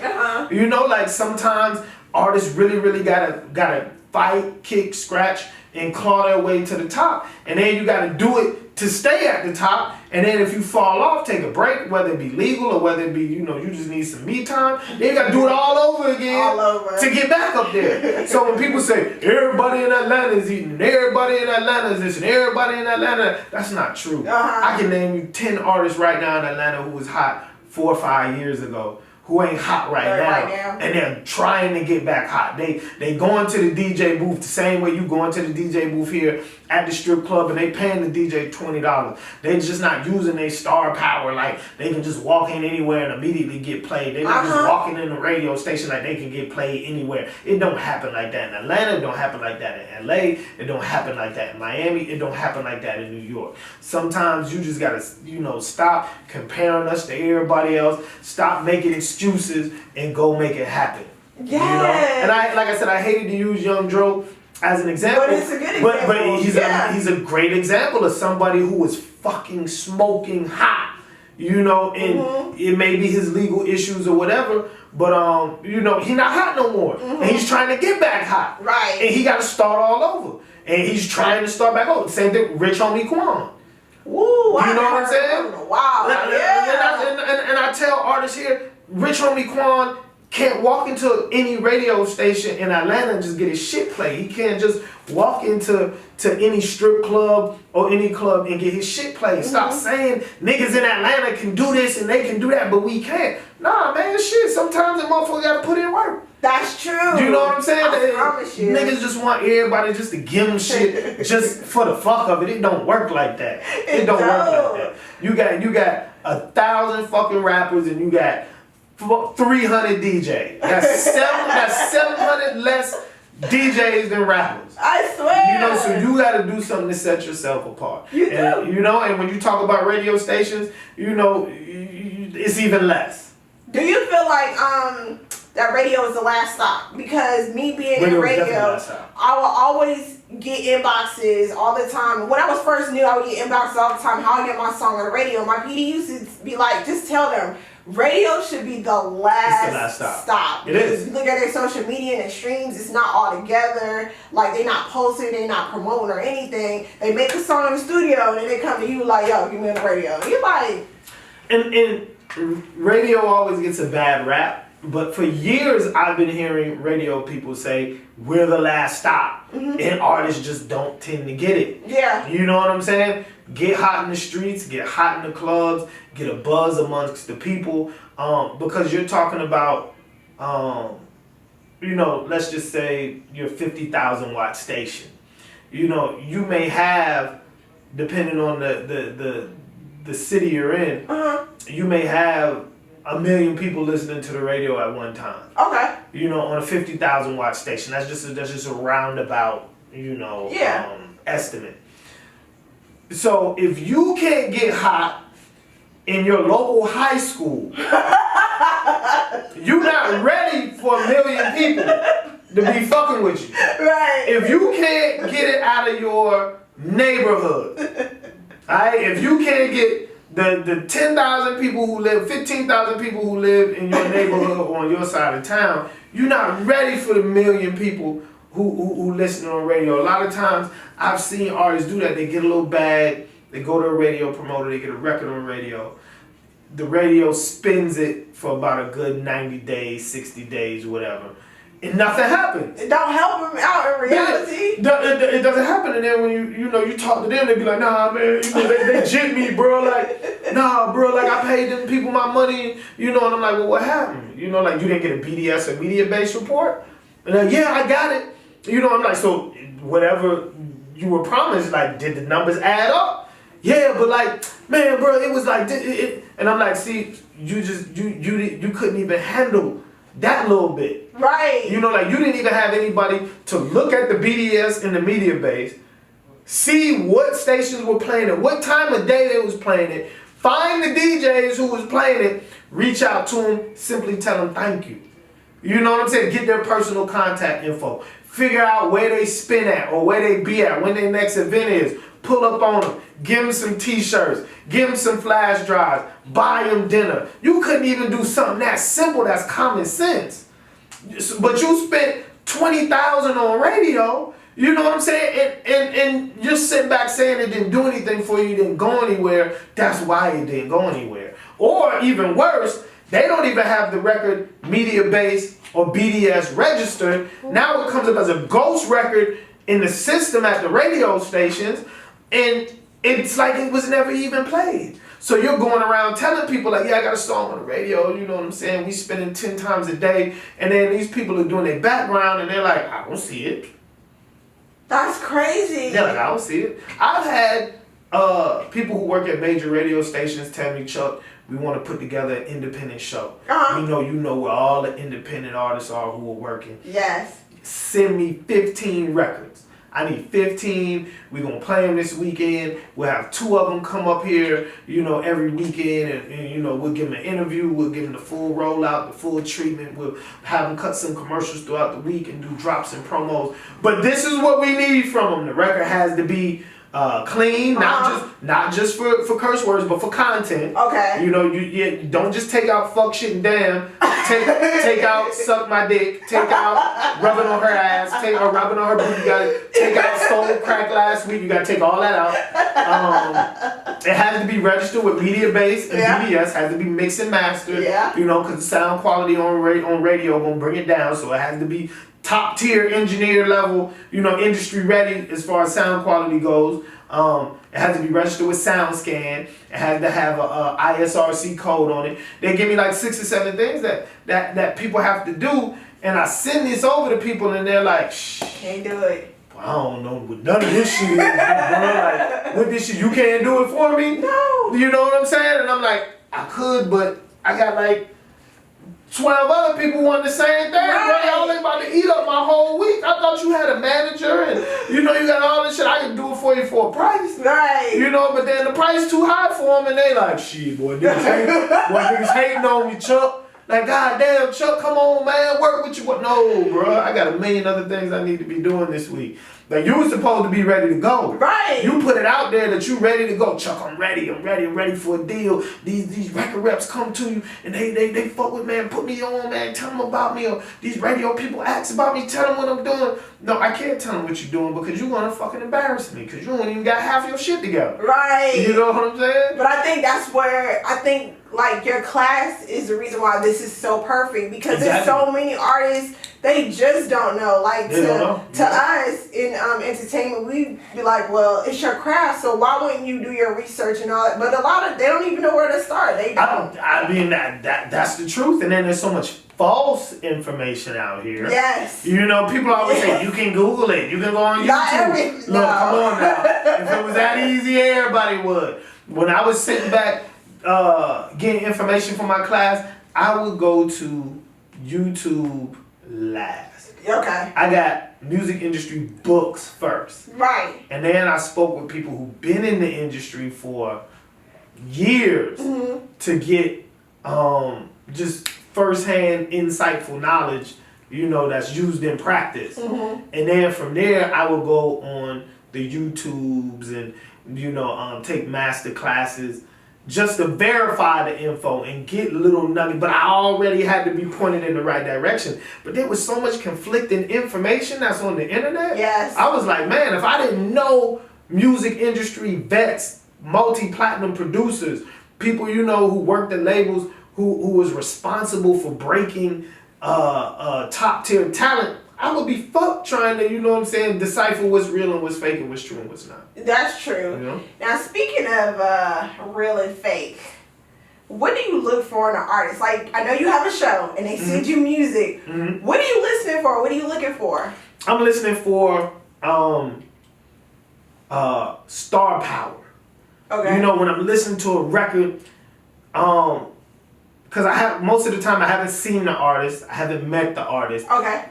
You know, like sometimes artists really gotta fight, kick, scratch, and claw their way to the top. And then you gotta do it to stay at the top. And then if you fall off, take a break, whether it be legal or whether it be, you know, you just need some me time. Then you gotta do it all over again to get back up there. So when people say, everybody in Atlanta is eating, everybody in Atlanta is this, and everybody in Atlanta, that's not true. I can name you 10 artists right now in Atlanta who was hot 4 or 5 years ago, who ain't hot right now, and they're trying to get back hot. They going to the DJ booth the same way you going to the DJ booth here at the strip club, and they paying the DJ $20. They just not using their star power like they can just walk in anywhere and immediately get played. They not just walking in the radio station like they can get played anywhere. It don't happen like that in Atlanta. It don't happen like that in LA. It don't happen like that in Miami. It don't happen like that in New York. Sometimes you just gotta, you know, stop comparing us to everybody else. Stop making excuses and go make it happen. Yeah. You know? And like I said, I hated to use Young Dro as an example. But it's a good example. But he's a great example of somebody who was fucking smoking hot. You know, and it may be his legal issues or whatever, but you know, he's not hot no more. And he's trying to get back hot. Right. And he gotta start all over. And he's trying to start back over. Same thing, Rich Homie Quan. Woo, you know what I'm saying? Wow. And I tell artists here, Rich Homie Quan can't walk into any radio station in Atlanta and just get his shit played. He can't just walk into any strip club or any club and get his shit played. Stop saying niggas in Atlanta can do this and they can do that, but we can't. Nah, man, shit. Sometimes the motherfucker gotta put in work. That's true. You know what I'm saying? I promise you. Niggas just want everybody just to give them shit just for the fuck of it. It don't work like that. It don't work like that. You got 1,000 fucking rappers and you got 300 DJs. That's 700 less DJs than rappers. I swear. You know, so you got to do something to set yourself apart. You do. You know, and when you talk about radio stations, you know, it's even less. Do you feel like that radio is the last stop? Because me being in radio, I will always get inboxes all the time. When I was first new, I would get inboxes all the time. How I get my song on the radio. My PD used to be like, just tell them. Radio should be the last stop. It is. You look at their social media and their streams, it's not all together. Like, they're not posting, they're not promoting or anything. They make a song in the studio and then they come to you like, yo, give me on the radio. And you're like... And radio always gets a bad rap, but for years I've been hearing radio people say, we're the last stop. And artists just don't tend to get it. Yeah. You know what I'm saying? Get hot in the streets, get hot in the clubs, get a buzz amongst the people, because you're talking about, you know, let's just say your 50,000 watt station. You know, you may have, depending on the city you're in, you may have 1 million people listening to the radio at one time. Okay. You know, on a 50,000 watt station. That's just a roundabout, you know, estimate. So if you can't get hot in your local high school, you're not ready for 1 million people to be fucking with you. Right. If you can't get it out of your neighborhood, alright? If you can't get the 10,000 people who live, 15,000 people who live in your neighborhood or on your side of town, you're not ready for the 1 million people who listen on radio. A lot of times I've seen artists do that. They get a little bag, they go to a radio promoter, they get a record on radio. The radio spins it for about a good 90 days, 60 days, whatever. And nothing happens. It don't help them out in reality. It doesn't happen. And then when you talk to them, they be like, nah, man, they jit me, bro. Like, nah, bro, like I paid them people my money, and I'm like, well, what happened? Like you didn't get a BDS, a media-based report? And they're like, yeah, I got it. I'm like, so whatever you were promised, like, did the numbers add up? Yeah, but like, man, bro, it was like, and I'm like, see, you couldn't even handle that little bit. Right. Like you didn't even have anybody to look at the BDS and the media base, see what stations were playing it, what time of day they was playing it, find the DJs who was playing it, reach out to them, simply tell them thank you. You know what I'm saying? Get their personal contact info. Figure out where they spin at or where they be at, when their next event is. Pull up on them. Give them some t-shirts. Give them some flash drives. Buy them dinner. You couldn't even do something that simple that's common sense. But you spent $20,000 on radio. You know what I'm saying? And you're sitting back saying it didn't do anything for you, it didn't go anywhere. That's why it didn't go anywhere. Or even worse, they don't even have the record media base or BDS registered. Now it comes up as a ghost record in the system at the radio stations, and it's like it was never even played. So you're going around telling people like, yeah, I got a song on the radio, you know what I'm saying? We spending 10 times a day, and then these people are doing their background, and they're like, I don't see it. That's crazy. They're like, I don't see it. I've had people who work at major radio stations tell me, Chuck, we want to put together an independent show. Uh-huh. We know you know where all the independent artists are who are working. Yes. Send me 15 records. I need 15. We're going to play them this weekend. We'll have 2 of them come up here, every weekend. And we'll give them an interview. We'll give them the full rollout, the full treatment. We'll have them cut some commercials throughout the week and do drops and promos. But this is what we need from them. The record has to be clean, not just for curse words, but for content. Okay. You don't just take out fuck, shit, and damn. Take out suck my dick. Take out rubbing on her ass. Take out rubbing on her booty. You gotta take out stole crack last week. You gotta take all that out. It has to be registered with media base and BDS. Has to be mixed and mastered. Yeah. Because the sound quality on radio gonna bring it down. So it has to be top tier engineer level, industry ready as far as sound quality goes. It has to be registered with SoundScan. It has to have a ISRC code on it. They give me like 6 or 7 things that people have to do, and I send this over to people, and they're like, shh, can't do it. I don't know what none of this shit is, bro. Like, what this shit, you can't do it for me? No. You know what I'm saying? And I'm like, I could, but I got like 12 other people want the same thing, right. Bro. Y'all ain't about to eat up my whole week. I thought you had a manager and you got all this shit. I can do it for you for a price. Right. But then the price too high for them, and they like, shit, boy, niggas hating on me, Chuck. Like, goddamn, Chuck, come on, man, work with you. No, bro, I got a million other things I need to be doing this week. Like, you were supposed to be ready to go. Right. You put it out there that you ready to go. Chuck, I'm ready for a deal. These record reps come to you and they fuck with, man, put me on, man, tell them about me. Or these radio people ask about me, tell them what I'm doing. No, I can't tell them what you're doing because you're going to fucking embarrass me because you don't even got half your shit together. Right. You know what I'm saying? But I think that's where, like, your class is the reason why this is so perfect because there's so many artists, they just don't know. Like, to us in entertainment, we be like, well, it's your craft, so why wouldn't you do your research and all that? But a lot of, they don't even know where to start. They don't. I mean, that's the truth. And then there's so much false information out here. Yes. People always say, you can Google it. You can go on YouTube. Look, come on now. If it was that easy, everybody would. When I was sitting back getting information for my class, I would go to YouTube last. Okay. I got music industry books first. Right. And then I spoke with people who've been in the industry for years to get just firsthand insightful knowledge, that's used in practice. And then from there, I would go on the YouTubes and, take master classes just to verify the info and get little nuggets. But I already had to be pointed in the right direction. But there was so much conflicting information that's on the internet. Yes. I was like, man, if I didn't know music industry vets, multi-platinum producers, people, who worked at labels, who was responsible for breaking top tier talent, I would be fucked trying to, decipher what's real and what's fake and what's true and what's not. That's true. Now, speaking of real and fake, what do you look for in an artist? Like, I know you have a show and they send you music. What are you listening for? What are you looking for? I'm listening for star power. Okay. When I'm listening to a record, because most of the time I haven't seen the artist, I haven't met the artist. Okay.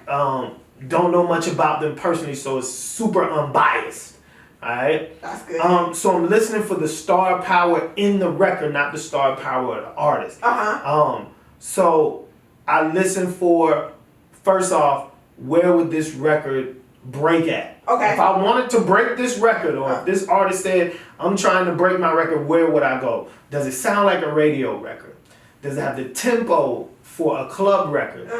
Don't know much about them personally, so it's super unbiased. Alright? That's good. So I'm listening for the star power in the record, not the star power of the artist. So I listen for, first off, where would this record break at? Okay. If I wanted to break this record, or if this artist said, I'm trying to break my record, where would I go? Does it sound like a radio record? Does it have the tempo for a club record?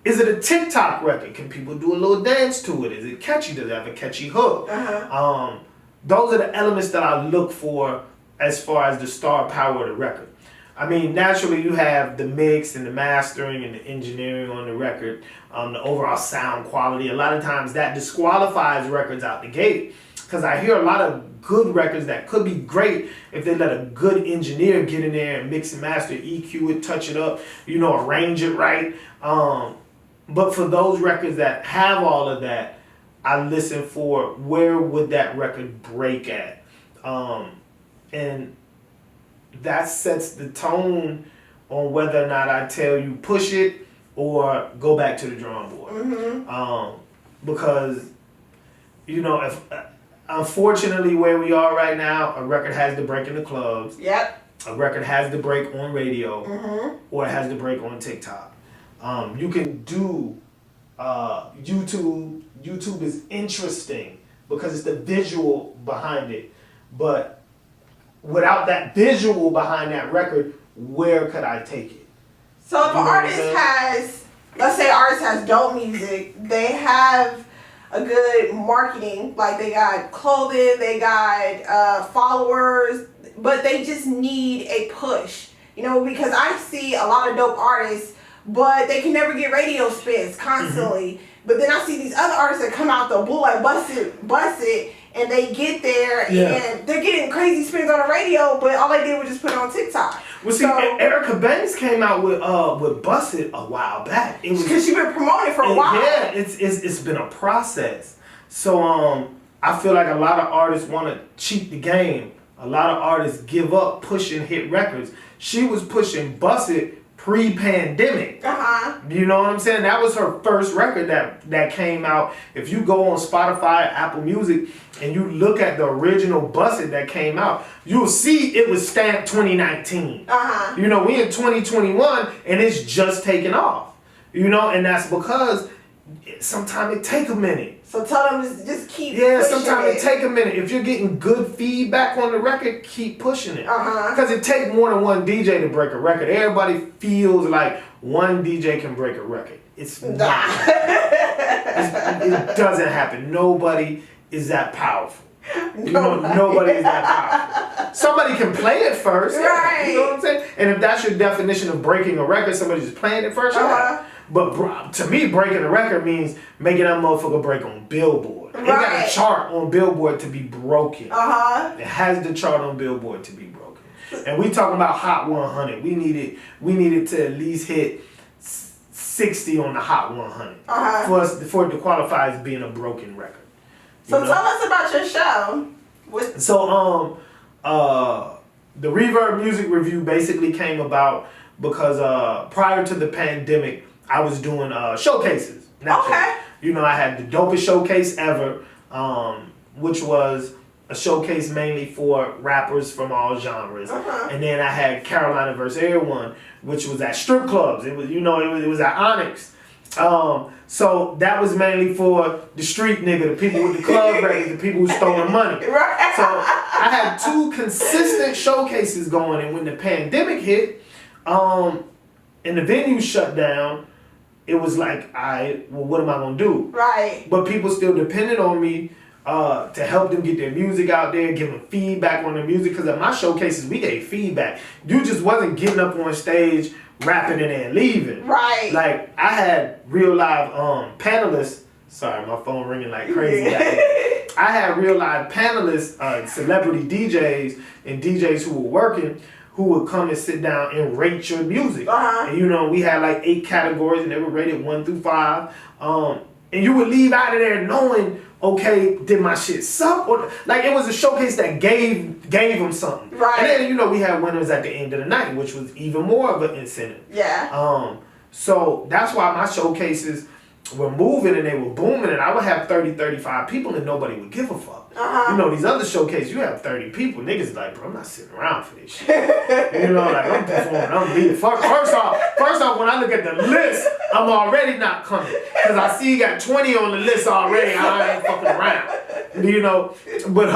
Is it a TikTok record? Can people do a little dance to it? Is it catchy? Does it have a catchy hook? Those are the elements that I look for as far as the star power of the record. I mean, naturally you have the mix and the mastering and the engineering on the record, the overall sound quality. A lot of times that disqualifies records out the gate, because I hear a lot of good records that could be great if they let a good engineer get in there and mix and master, EQ it, touch it up, arrange it right. But for those records that have all of that, I listen for where would that record break at. And that sets the tone on whether or not I tell you push it or go back to the drawing board. Because, if unfortunately where we are right now, a record has to break in the clubs. Yep. A record has to break on radio, or it has to break on TikTok. You can do YouTube. YouTube is interesting because it's the visual behind it. But without that visual behind that record, where could I take it? So if an artist has, let's say an artist has dope music, they have a good marketing, like they got clothing, they got followers, but they just need a push. Because I see a lot of dope artists, but they can never get radio spins constantly. But then I see these other artists that come out the blue like bust it, and they get there and they're getting crazy spins on the radio, but all they did was just put it on TikTok. Well, see, Erica Banks came out with Bust It a while back. It was because she's been promoting for a while. Yeah, it's been a process. So I feel like a lot of artists want to cheat the game. A lot of artists give up pushing hit records. She was pushing Bust It pre-pandemic. You know what I'm saying? That was her first record that came out. If you go on Spotify, Apple Music, and you look at the original Bust It that came out, you'll see it was stamped 2019. We in 2021 and it's just taking off. And that's because sometimes it take a minute. So tell them just keep pushing it. Sometimes it take a minute. If you're getting good feedback on the record, keep pushing it. Because it takes more than one DJ to break a record. Everybody feels like one DJ can break a record. It's not. It doesn't happen. Nobody is that powerful. Nobody is that powerful. Somebody can play it first. Right. You know what I'm saying? And if that's your definition of breaking a record, somebody just playing it first. But to me, breaking a record means making that motherfucker break on Billboard. It got a chart on Billboard to be broken. It has the chart on Billboard to be broken. And we talking about Hot 100. We needed to at least hit 60 on the Hot 100 for it to qualify as being a broken record. So tell us about your show. So the Reverb Music Review basically came about because prior to the pandemic, I was doing showcases. Naturally. I had the dopest showcase ever, which was a showcase mainly for rappers from all genres, and then I had Carolina vs. Everyone, which was at strip clubs. It was it was at Onyx. So that was mainly for the street nigga, the people with the club records, the people who stole the money. Right. So I had 2 consistent showcases going, and when the pandemic hit, and the venue shut down, it was like, well, what am I gonna do? Right. But people still depended on me to help them get their music out there, give them feedback on their music. Because at my showcases, we gave feedback. You just wasn't getting up on stage, rapping and then leaving. Right. Like, I had real live panelists. Sorry, my phone ringing like crazy. I had real live panelists, celebrity DJs, and DJs who were working, who would come and sit down and rate your music. And we had like 8 categories, and they were rated 1 through 5. And you would leave out of there knowing, okay, did my shit suck? Or like, it was a showcase that gave them something. Right. And then we had winners at the end of the night, which was even more of an incentive. Yeah. So that's why my showcases were moving and they were booming, and I would have 30, 35 people and nobody would give a fuck. These other showcases, you have 30 people, niggas like, bro, I'm not sitting around for this shit. Like, I'm performing, I'm leaving. First off, when I look at the list, I'm already not coming. Because I see you got 20 on the list already, I ain't fucking around. But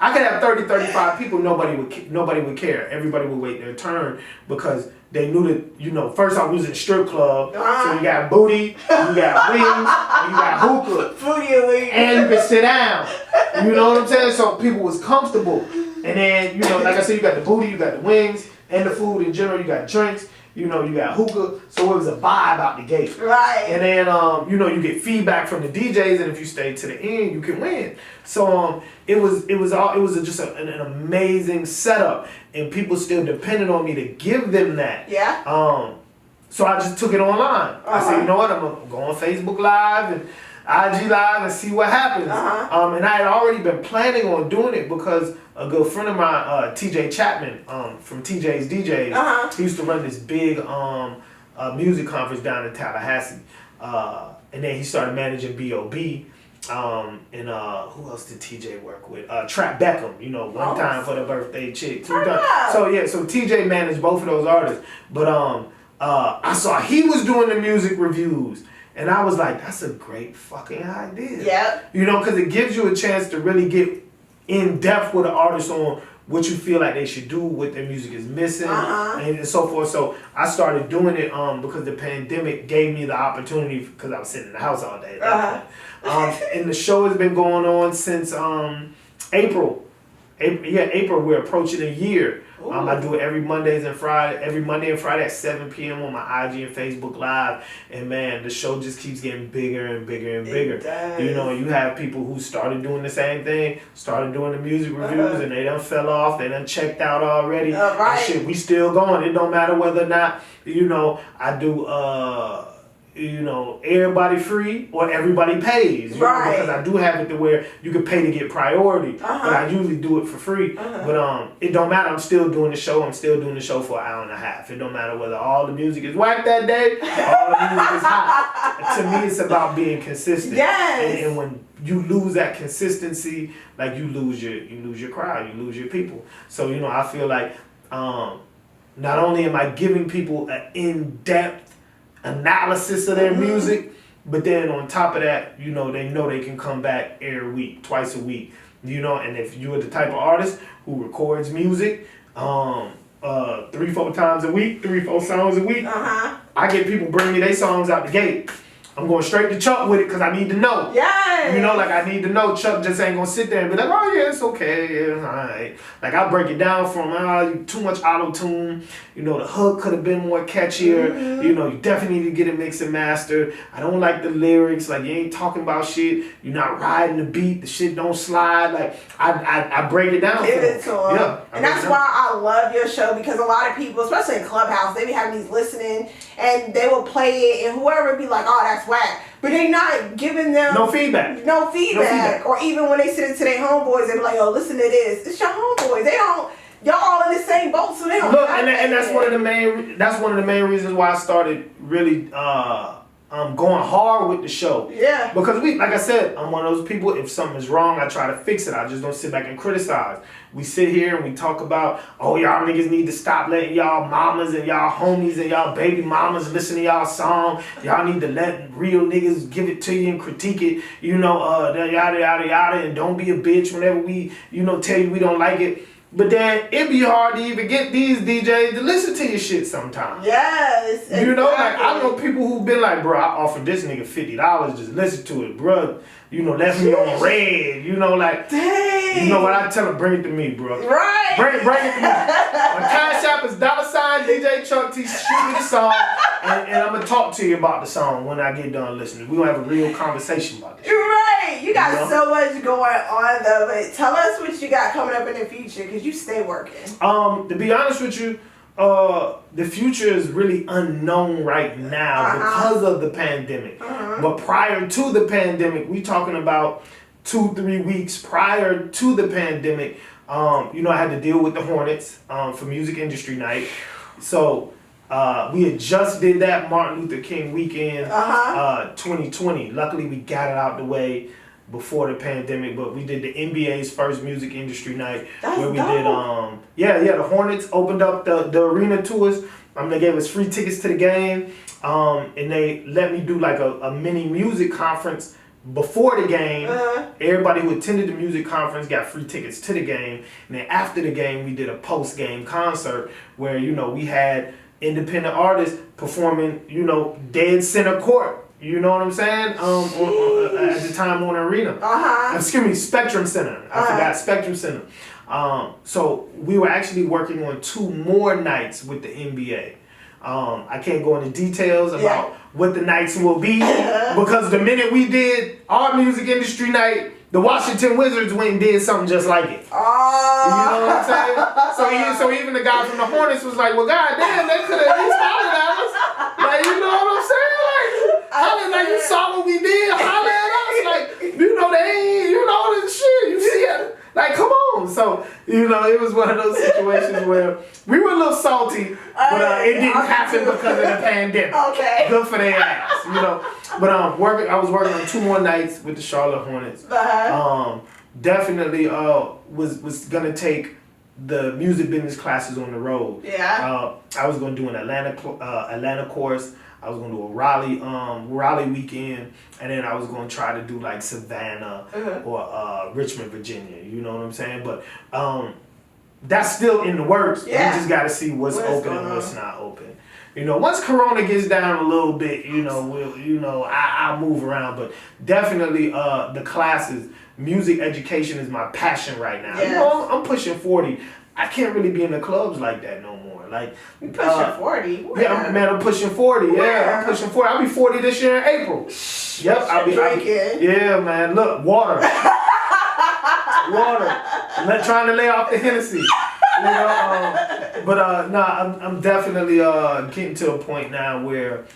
I could have 30, 35 people, nobody would care. Everybody would wait their turn because they knew that, first off, we was in a strip club, so you got booty, you got wings, you got hookah, booty and wings, and you can sit down. You know what I'm saying? So people was comfortable. And then, like I said, you got the booty, you got the wings, and the food in general, you got drinks, you got hookah, so it was a vibe out the gate. Right. And then, you get feedback from the DJs, and if you stay to the end, you can win. So it was just an amazing setup, and people still depended on me to give them that. Yeah. So I just took it online. I said, you know what, I'm gonna go on Facebook Live and IG Live and see what happens. And I had already been planning on doing it because a good friend of mine, TJ Chapman, from TJ's DJs, he used to run this big music conference down in Tallahassee. And then he started managing B.O.B. And who else did TJ work with? Trap Beckham, one time for the birthday chick, 2 times. So TJ managed both of those artists. But I saw he was doing the music reviews. And I was like, that's a great fucking idea. Yeah. Because it gives you a chance to really get in depth with an artist on what you feel like they should do, what their music is missing, and so forth. So I started doing it because the pandemic gave me the opportunity, because I was sitting in the house all day at that point. And the show has been going on since April. April, we're approaching a year. I do it every Monday and Friday at 7 p.m. on my IG and Facebook Live. And man, the show just keeps getting bigger and bigger and bigger. You have people who started doing the same thing, started doing the music reviews, and they done fell off, they done checked out already. And shit, we still going. It don't matter whether or not, I do everybody free or everybody pays. Because I do have it to where you can pay to get priority. But I usually do it for free. But it don't matter. I'm still doing the show. I'm still doing the show for an hour and a half. It don't matter whether all the music is whack that day or all the music is hot. To me, it's about being consistent. Yes. And when you lose that consistency, like you lose your crowd, you lose your people. So I feel like not only am I giving people an in-depth analysis of their music, but then on top of that, they know they can come back every week, twice a week, and if you're the type of artist who records music 3-4 times a week, 3-4 songs a week, I get people bring me their songs out the gate. I'm going straight to Chuck with it because I need to know. I need to know. Chuck just ain't going to sit there and be like, oh yeah, it's okay, yeah, it's all right. Like, I break it down from, too much auto-tune. The hook could have been more catchier. You definitely need to get it mixed and mastered. I don't like the lyrics. Like, you ain't talking about shit. You're not riding the beat. The shit don't slide. Like, I break it down. Give it to them. Yeah, and that's why I love your show, because a lot of people, especially in Clubhouse, they be having these listening, and they will play it, and whoever be like, oh, that's whack. But they not giving them no feedback. Or even when they sit into their homeboys, they be like, oh, listen to this. It's your homeboys. Y'all all in the same boat, so they don't. Look, and that's one of the main reasons why I started really going hard with the show. Yeah. Because like I said, I'm one of those people, if something is wrong, I try to fix it. I just don't sit back and criticize. We sit here and we talk about, oh, y'all niggas need to stop letting y'all mamas and y'all homies and y'all baby mamas listen to y'all song. Y'all need to let real niggas give it to you and critique it, yada, yada, yada, and don't be a bitch whenever we, tell you we don't like it. But then it be hard to even get these DJs to listen to your shit sometimes. Yes. Exactly. I know people who've been like, bro, I offered this nigga $50, just listen to it, bro. Left me on red. Dang. You know what I tell him? Bring it to me, bro. Right. Bring it to me. My Cash App is $ DJ Chuck T. Shoot me the song, and I'm gonna talk to you about the song when I get done listening. We gonna have a real conversation about this. You're right. You got so much going on though, but tell us what you got coming up in the future, because you stay working. To be honest with you, the future is really unknown right now because of the pandemic. But prior to the pandemic, we talking about 2-3 weeks prior to the pandemic, I had to deal with the Hornets for Music Industry Night. So we had just did that Martin Luther King weekend 2020. Luckily, we got it out the way before the pandemic, but we did the NBA's first Music Industry Night. That's where we dope. did the Hornets opened up the arena to us. They gave us free tickets to the game, and they let me do like a mini music conference before the game. Everybody who attended the music conference got free tickets to the game, and then after the game we did a post-game concert where we had independent artists performing dead center court. You know what I'm saying? At the time on Arena. Excuse me, Spectrum Center. I forgot Spectrum Center. So we were actually working on 2 more nights with the NBA. I can't go into details about what the nights will be because the minute we did our Music Industry Night, the Washington Wizards went and did something just like it. You know what I'm saying? So even the guy from the Hornets was like, well, goddamn, they could have at least hollered at us. Like, you know what I'm saying? Like you saw what we did, holler at us. Like, they ain't, this shit, you see it. Like, come on. So, it was one of those situations where we were a little salty, but it didn't happen because of the pandemic. Okay. Good for their ass, But I was working on 2 more nights with the Charlotte Hornets. Definitely was gonna take the music business classes on the road. Yeah. I was gonna do an Atlanta course. I was gonna do a Raleigh weekend, and then I was gonna try to do like Savannah or Richmond, Virginia. You know what I'm saying? But that's still in the works. Yeah. We just gotta see what's open and what's not open. Once Corona gets down a little bit, I'll move around. But definitely, the classes, music education is my passion right now. Yes. I'm pushing 40. I can't really be in the clubs like that no more. Like, you pushing 40? Where? Yeah, I'm pushing 40. Where? Yeah, I'm pushing 40. I'll be 40 this year in April. Yep, I'll be drinking. Yeah, man. Look, water. Water. I'm not trying to lay off the Hennessy. I'm definitely getting to a point now where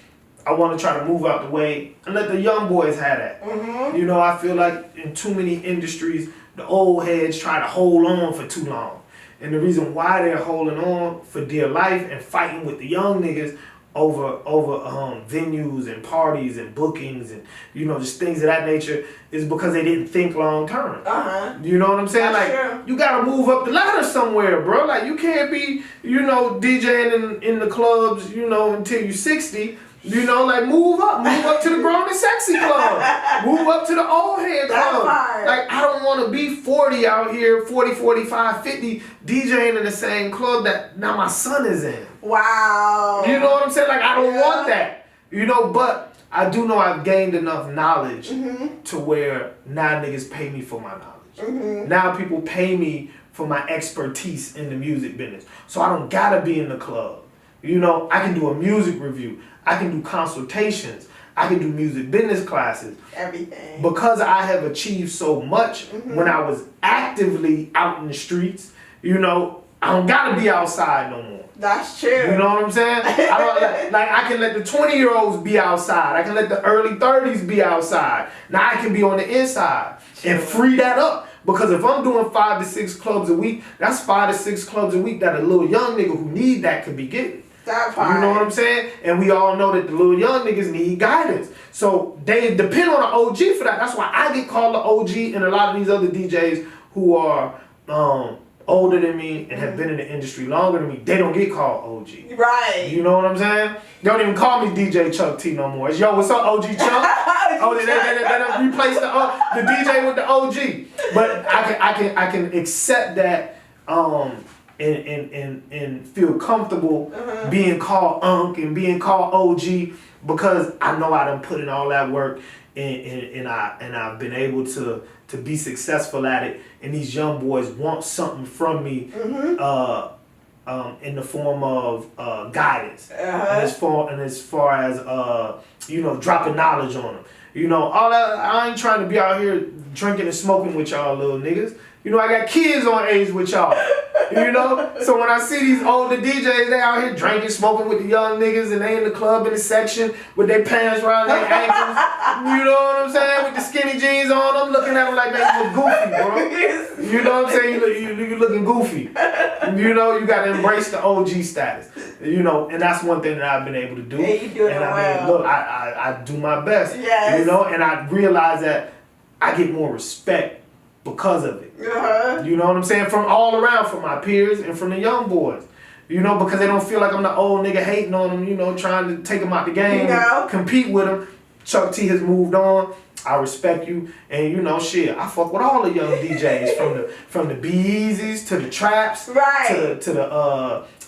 I want to try to move out the way and let the young boys have that. I feel like in too many industries, the old heads try to hold on for too long. And the reason why they're holding on for dear life and fighting with the young niggas over venues and parties and bookings and just things of that nature is because they didn't think long term. You know what I'm saying? That's like true. You gotta move up the ladder somewhere, bro. Like you can't be DJing in the clubs until you're 60. Move up to the grown and sexy club. Move up to the old head club. Like, I don't want to be 40 out here, 40, 45, 50, DJing in the same club that now my son is in. Wow. You know what I'm saying? Like, I don't want that. But I do know I've gained enough knowledge to where now niggas pay me for my knowledge. Now people pay me for my expertise in the music business. So I don't gotta be in the club. I can do a music review. I can do consultations. I can do music business classes. Everything. Because I have achieved so much when I was actively out in the streets, I don't gotta be outside no more. That's true. You know what I'm saying? I can let the 20-year-olds be outside. I can let the early 30s be outside. Now I can be on the inside and free that up. Because if I'm doing 5 to 6 clubs a week, that's 5 to 6 clubs a week that a little young nigga who need that could be getting. That part. You know what I'm saying? And we all know that the little young niggas need guidance. So they depend on an OG for that. That's why I get called the OG, and a lot of these other DJs who are older than me and have been in the industry longer than me, they don't get called OG. Right. You know what I'm saying? They don't even call me DJ Chuck T no more. It's, yo, what's up, OG Chuck? Oh, they done replaced the DJ with the OG. But I can accept that and feel comfortable being called Unc and being called OG because I know I done put in all that work and I've been able to be successful at it, and these young boys want something from me in the form of guidance and as far as dropping knowledge on them. You know, all that. I ain't trying to be out here drinking and smoking with y'all little niggas. You know, I got kids on age with y'all. You know? So when I see these older DJs, they out here drinking, smoking with the young niggas, and they in the club in the section with their pants around their ankles. You know what I'm saying? With the skinny jeans on them, looking at them like they look goofy, bro. You know what I'm saying? You looking goofy. You know, you got to embrace the OG status. You know, and that's one thing that I've been able to do. Yeah, you doing and it I well. mean, look, I do my best. Yes. You know, and I realize that I get more respect because of it. You know what I'm saying? From all around, from my peers and from the young boys. You know, because they don't feel like I'm the old nigga hating on them, you know, trying to take them out the game and compete with them. Chuck T has moved on. I respect you. And you know, shit, I fuck with all the young DJs from the B-Eazies to the Traps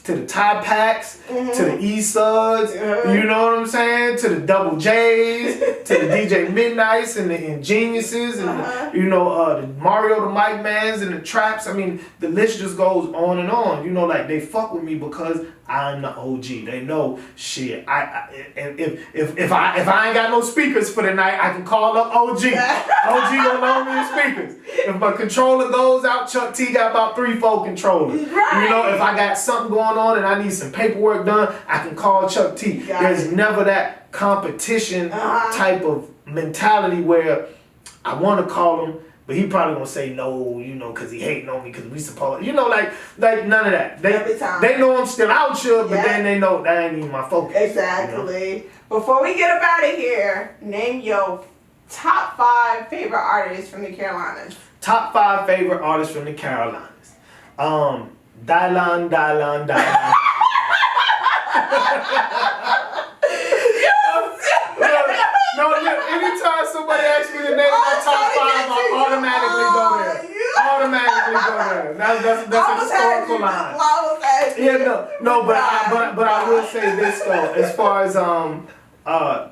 to the Tie Packs, to the E-Suds, you know what I'm saying? To the Double J's, to the DJ Midnights and the Ingeniuses, and the Mario the Mike Mans and the Traps. I mean, the list just goes on and on. You know, like they fuck with me because I'm the OG. They know shit. If I ain't got no speakers for the night, I can call up OG. OG gonna loan me the speakers. If my controller goes out, Chuck T got about 3-4 controllers. Right. You know, if I got something going on and I need some paperwork done, I can call Chuck T. There's never that competition type of mentality where I want to call him, but he probably gonna say no, you know, cause he hating on me, cause we supposed, you know, like none of that. They know I'm still out here, but then they know that ain't even my focus. Exactly. You know? Before we get up out of here, name your top 5 favorite artists from the Carolinas. Top 5 favorite artists from the Carolinas. Dylan. No, look, anytime somebody asks me to name my top 5, I automatically go there. That's a historical line. But I will say this though, as far as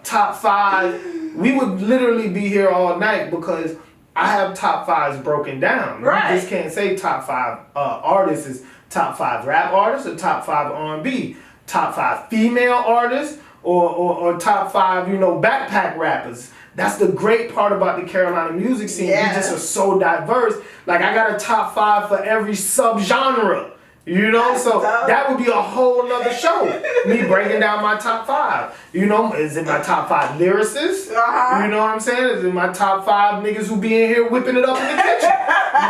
top 5, we would literally be here all night because I have top 5s broken down. Right. You just can't say top 5 artists is top 5 rap artists or top 5 R&B, top 5 female artists or top 5, you know, backpack rappers. That's the great part about the Carolina music scene. Yeah. We just are so diverse. Like I got a top 5 for every subgenre. You know, so that would be a whole nother show. Me breaking down my top 5. You know, is it my top 5 lyricists? You know what I'm saying? Is it my top 5 niggas who be in here whipping it up in the kitchen?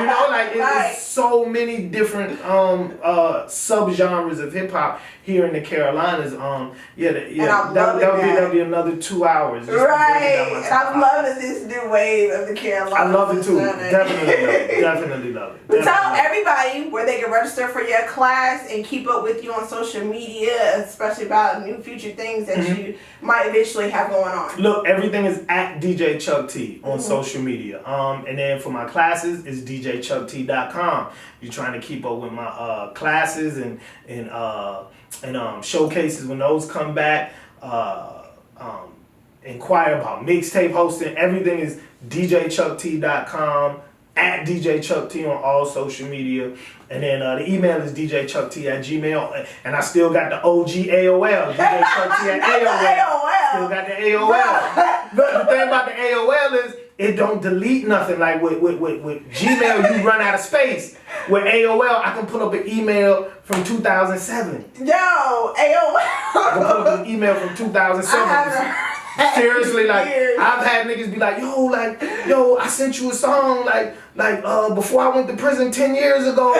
You know, like it's so many different subgenres of hip hop here in the Carolinas. That'll be another 2 hours. Right. I'm loving this new wave of the Carolinas. I love it too. Definitely love it. Tell everybody where they can register for your class and keep up with you on social media, especially about new future things that you might eventually have going on. Look, everything is at DJ Chuck T on social media. And then for my classes, it's DJChuckT.com. You're trying to keep up with my classes and showcases when those come back. Inquire about mixtape hosting. Everything is DJChuckT.com. At DJ Chuck T on all social media. And then the email is djchuckt@gmail. And I still got the OG AOL. DJ Chuck T at AOL. Still got the AOL. Look, the thing about the AOL is it don't delete nothing. Like with Gmail, you run out of space. With AOL, I can pull up an email from 2007. Yo, AOL. I can pull up an email from 2007. Seriously, like Years. I've had niggas be like, yo, I sent you a song like before I went to prison 10 years ago.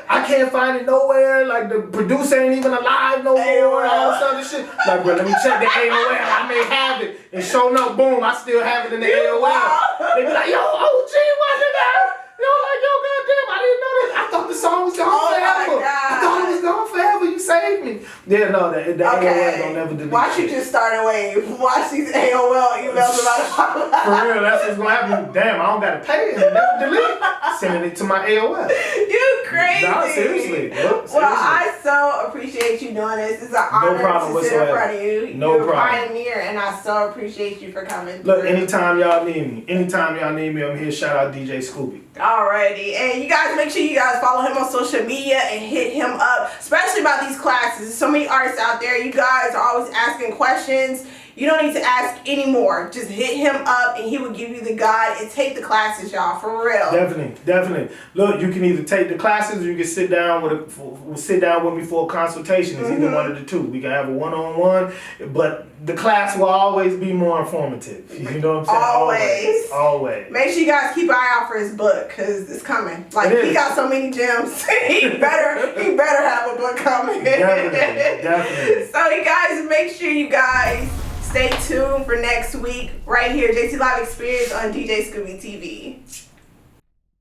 I can't find it nowhere. Like the producer ain't even alive no more. All this other shit. Like, bro, let me check the AOL. I may have it. And sure enough, boom, I still have it in the AOL. Wow. They be like, yo, OG, what nigga? Yo, like, yo, goddamn, I didn't know that. I thought the song was gone forever. I thought it was gone forever. You saved me. Yeah, no, the AOL don't never delete. Why don't you just start a wave? Watch these AOL emails about it. For real, that's what's gonna happen. Damn, I don't gotta pay it and never delete. Sending it to my AOL. You crazy. Nah, seriously. Well, I so appreciate you doing this. It's an honor to sit in front of you. No You're problem. a pioneer, and I so appreciate you for coming. Look, anytime y'all need me, I'm here. Shout out DJ Scooby. Alrighty, and you guys make sure you guys follow him on social media and hit him up, especially about these classes. There's so many artists out there. You guys are always asking questions. You don't need to ask anymore. Just hit him up and he will give you the guide and take the classes, y'all, for real. Definitely. Look, you can either take the classes or you can sit down with me for a consultation. It's either one of the two. We can have a one-on-one, but the class will always be more informative. You know what I'm saying? Always. Make sure you guys keep an eye out for his book because it's coming. Like he got so many gems. he better have a book coming. Definitely. So you guys, make sure you guys stay tuned for next week right here, JC Live Experience on DJ Scooby TV.